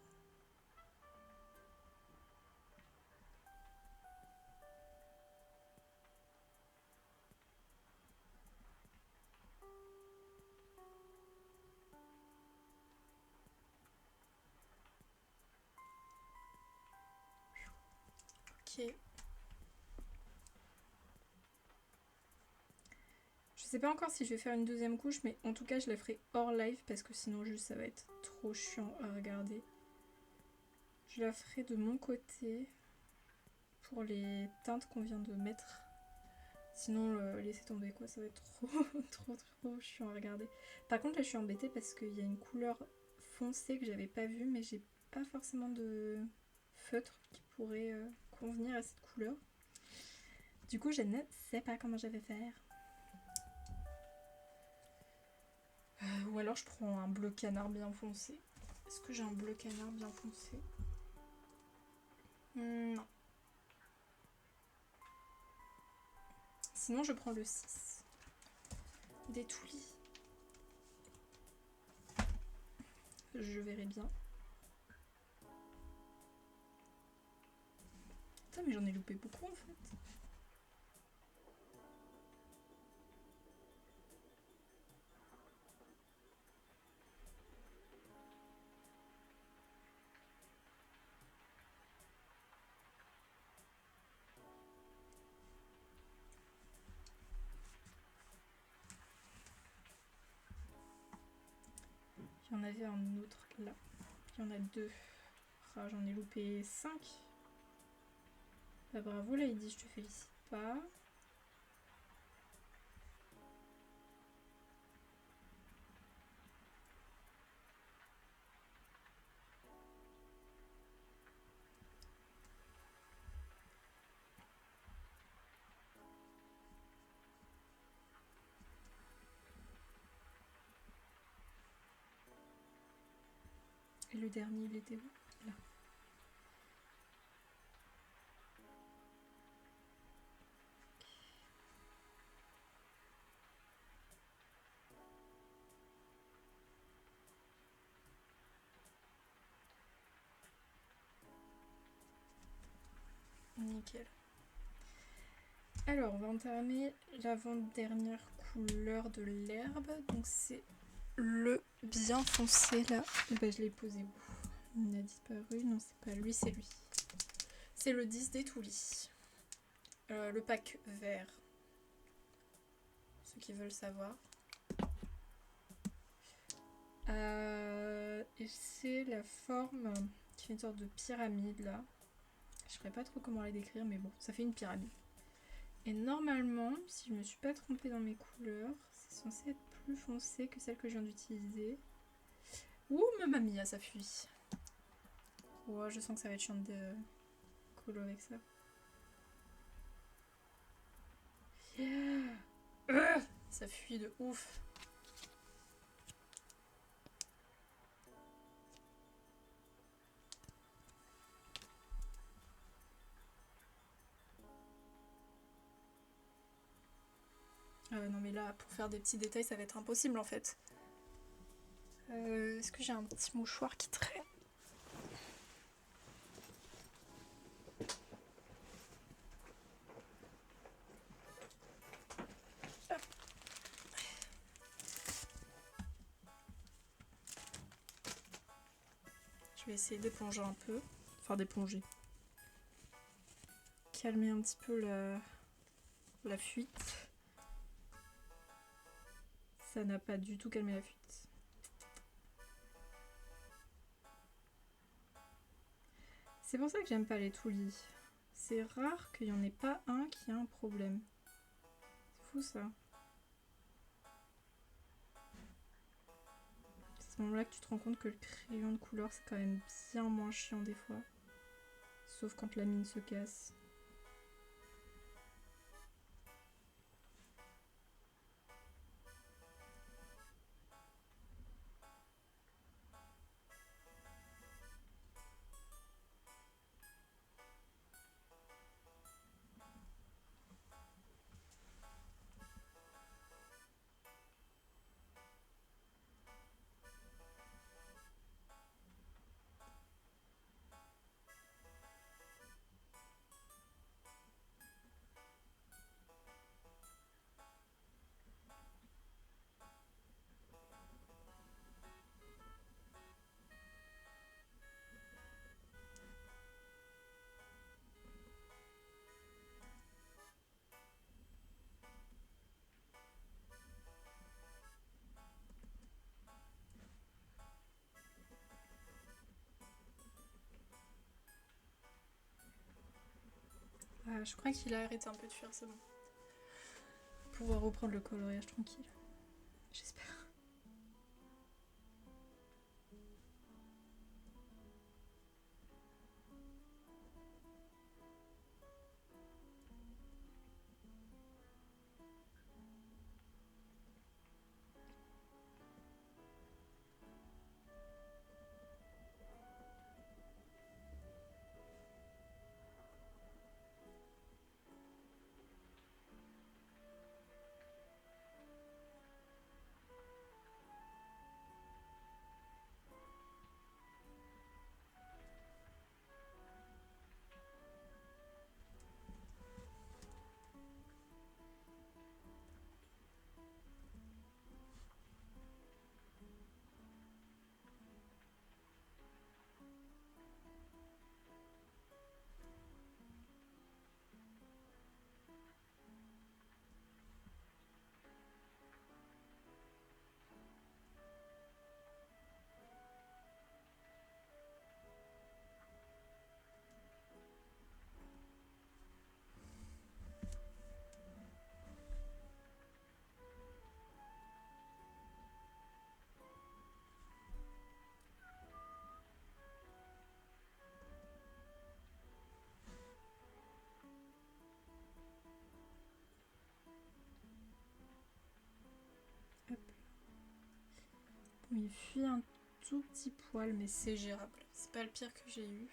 Ok. Je sais pas encore si je vais faire une deuxième couche, mais en tout cas je la ferai hors live parce que sinon juste ça va être trop chiant à regarder. Je la ferai de mon côté pour les teintes qu'on vient de mettre. Sinon laissez tomber quoi, ça va être trop chiant à regarder. Par contre là je suis embêtée parce qu'il y a une couleur foncée que j'avais pas vue, mais j'ai pas forcément de feutre qui pourrait convenir à cette couleur. Du coup je ne sais pas comment je vais faire. Ou alors je prends un bleu canard bien foncé. Est-ce que j'ai un bleu canard bien foncé? Non. Sinon je prends le 6. Des Toulis. Je verrai bien. Putain mais j'en ai loupé beaucoup en fait. Il y en avait un autre là. Il y en a 2. Ah, j'en ai loupé 5. Bah bravo Lady, je te félicite pas. Et le dernier il était où? Là. Nickel. Alors on va entamer l'avant-dernière couleur de l'herbe. Donc c'est le bien foncé là. Et bah, je l'ai posé où? Il a disparu. Non c'est pas lui, c'est lui. C'est le 10 des Toulis. Le pack vert. Ceux qui veulent savoir. Et c'est la forme qui fait une sorte de pyramide là. Je ne saurais pas trop comment la décrire, mais bon, ça fait une pyramide. Et normalement, si je me suis pas trompée dans mes couleurs, c'est censé être plus foncé que celle que je viens d'utiliser. Ouh, mamma mia, ça fuit. Ouais, je sens que ça va être chiant de colo avec ça. Yeah. Ça fuit de ouf. Non mais là, pour faire des petits détails, ça va être impossible en fait. Est-ce que j'ai un petit mouchoir qui traîne? Je vais essayer d'éponger un peu. Enfin d'éponger. Calmer un petit peu la fuite. Ça n'a pas du tout calmé la fuite. C'est pour ça que j'aime pas les Toulis. C'est rare qu'il n'y en ait pas un qui a un problème. C'est fou ça. ce moment-là que tu te rends compte que le crayon de couleur c'est quand même bien moins chiant des fois. Sauf quand la mine se casse. Ah, je crois qu'il a arrêté un peu de fuir, c'est bon. Pouvoir reprendre le coloriage tranquille. J'espère. Hop. Bon, il fuit un tout petit poil, mais c'est gérable. C'est pas le pire que j'ai eu.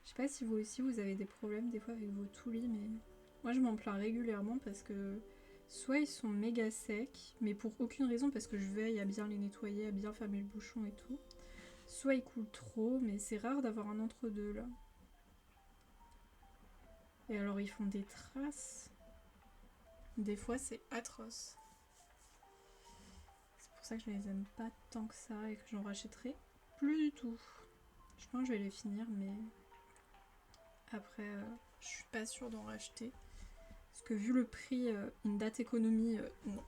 Je sais pas si vous aussi vous avez des problèmes des fois avec vos toulis, mais moi je m'en plains régulièrement parce que soit ils sont méga secs, mais pour aucune raison parce que je veille à bien les nettoyer, à bien fermer le bouchon et tout. Soit ils coulent trop, mais c'est rare d'avoir un entre-deux là. Et alors ils font des traces. Des fois c'est atroce. C'est pour ça que je les aime pas tant que ça et que j'en rachèterai plus du tout. Je pense que je vais les finir, mais après je suis pas sûre d'en racheter. Parce que vu le prix, une date économie, non.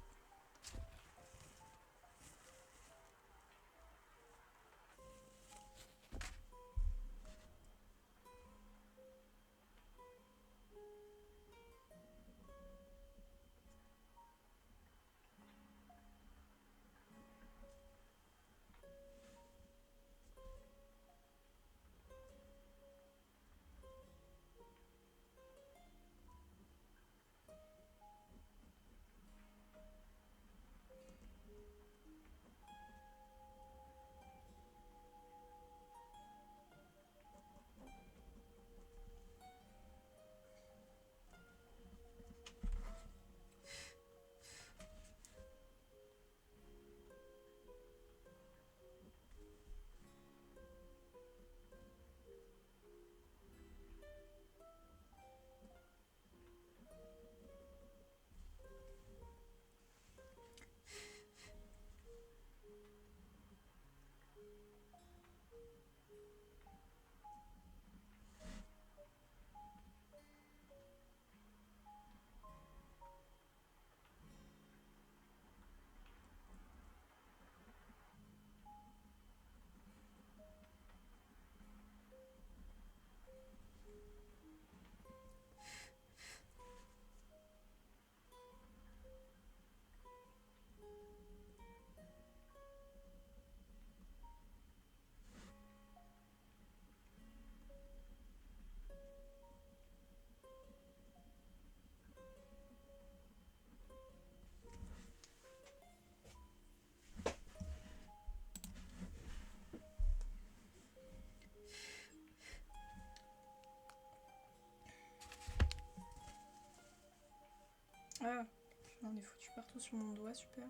Ah, j'en ai foutu partout sur mon doigt, super.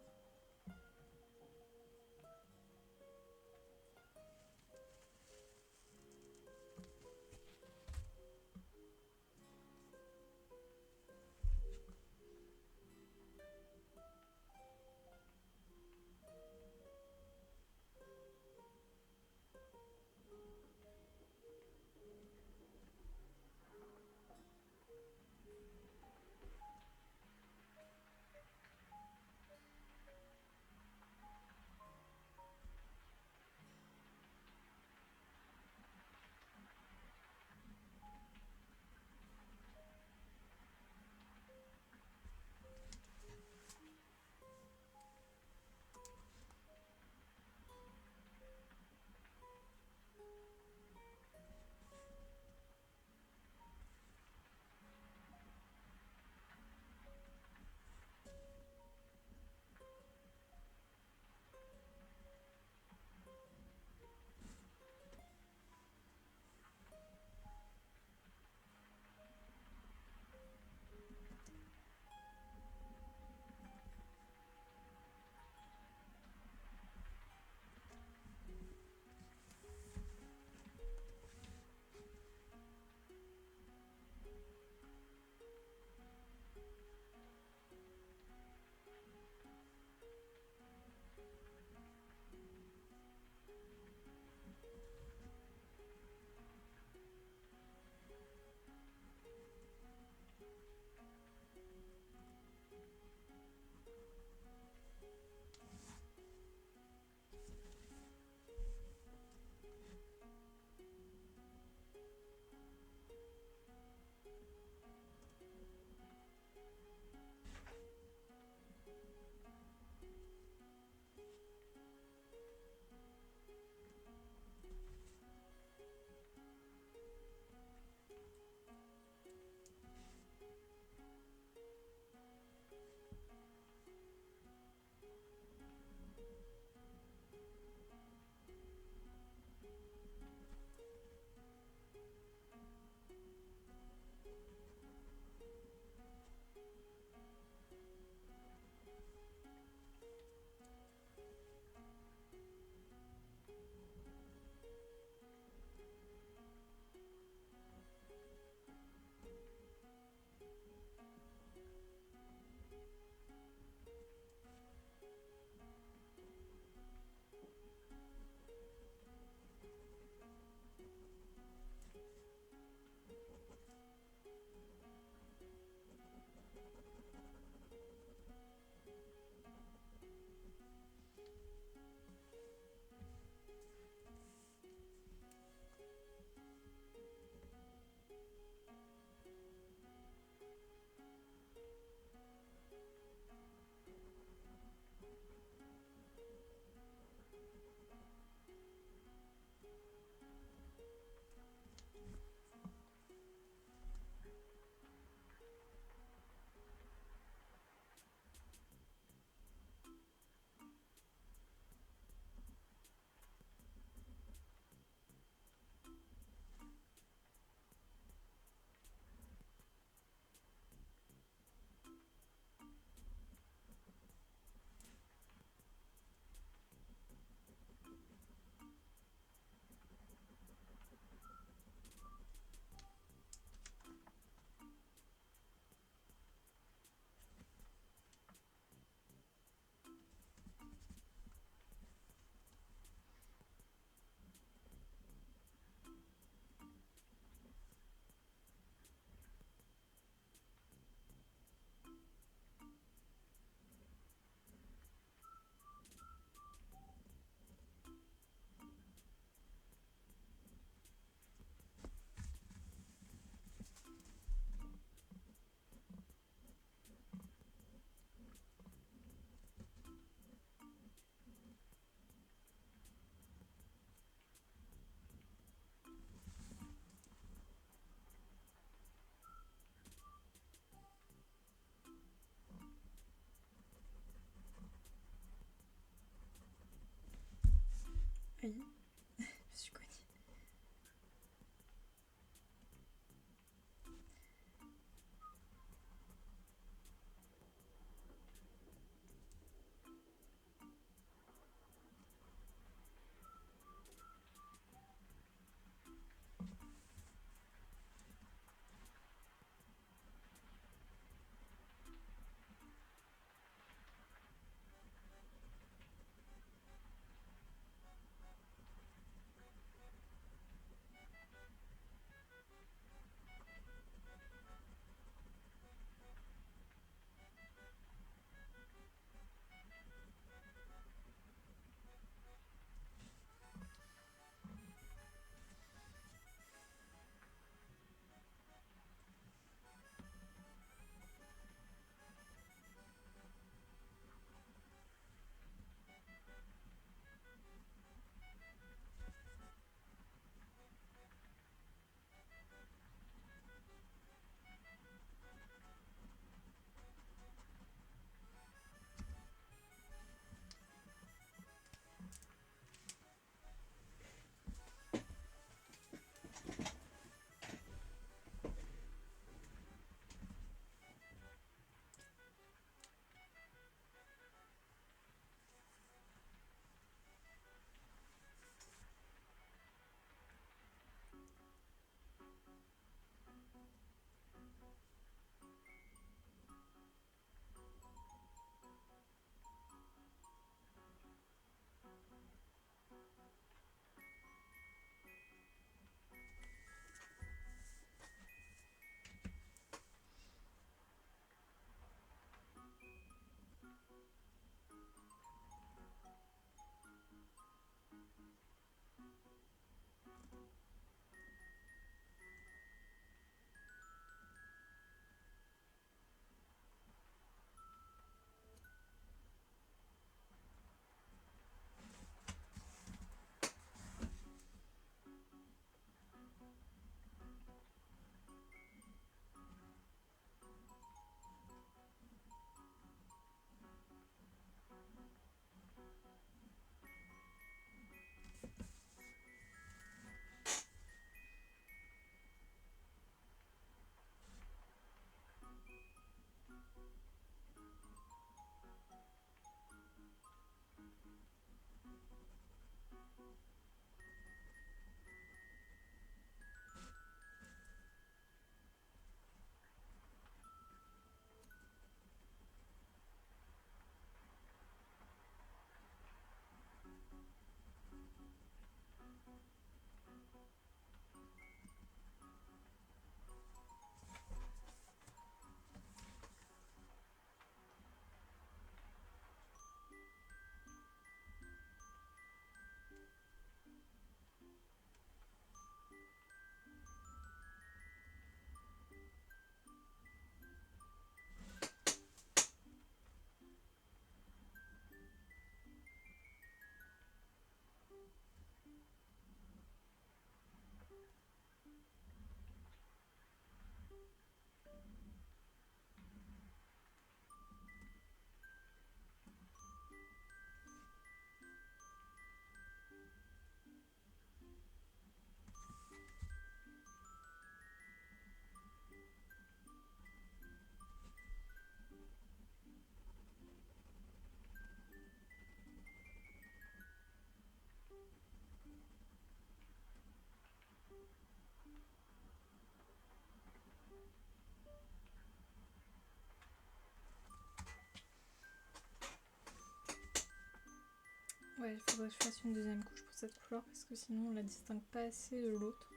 Ouais, il faudrait que je fasse une deuxième couche pour cette couleur parce que sinon on la distingue pas assez de l'autre.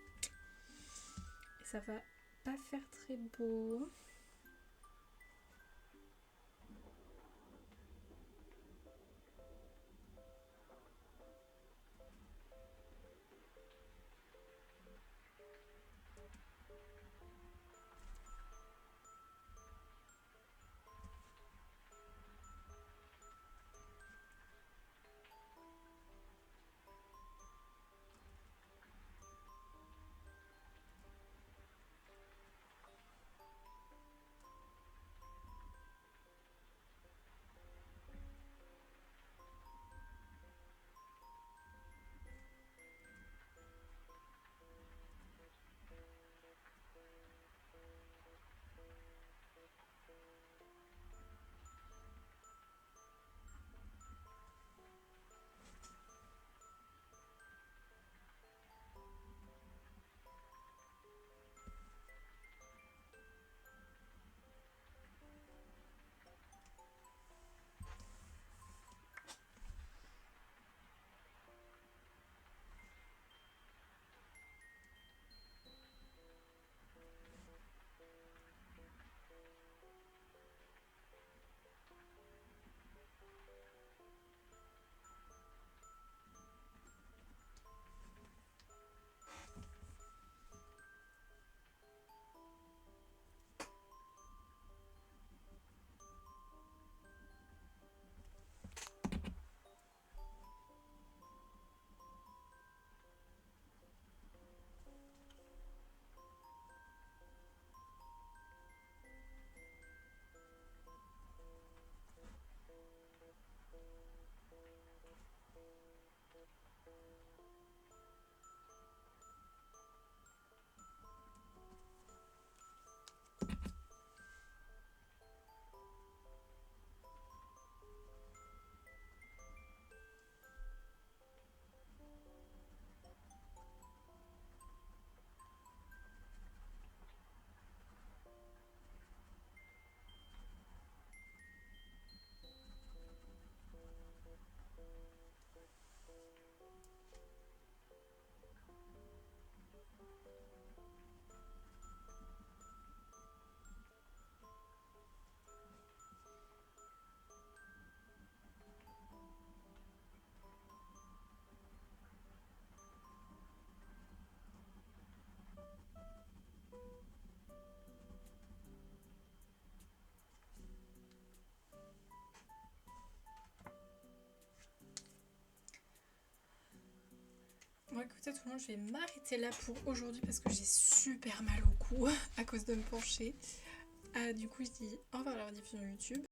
Et ça va pas faire très beau. Bon écoutez tout le monde, je vais m'arrêter là pour aujourd'hui parce que j'ai super mal au cou à cause de me pencher. Du coup je dis au revoir à la rediffusion YouTube.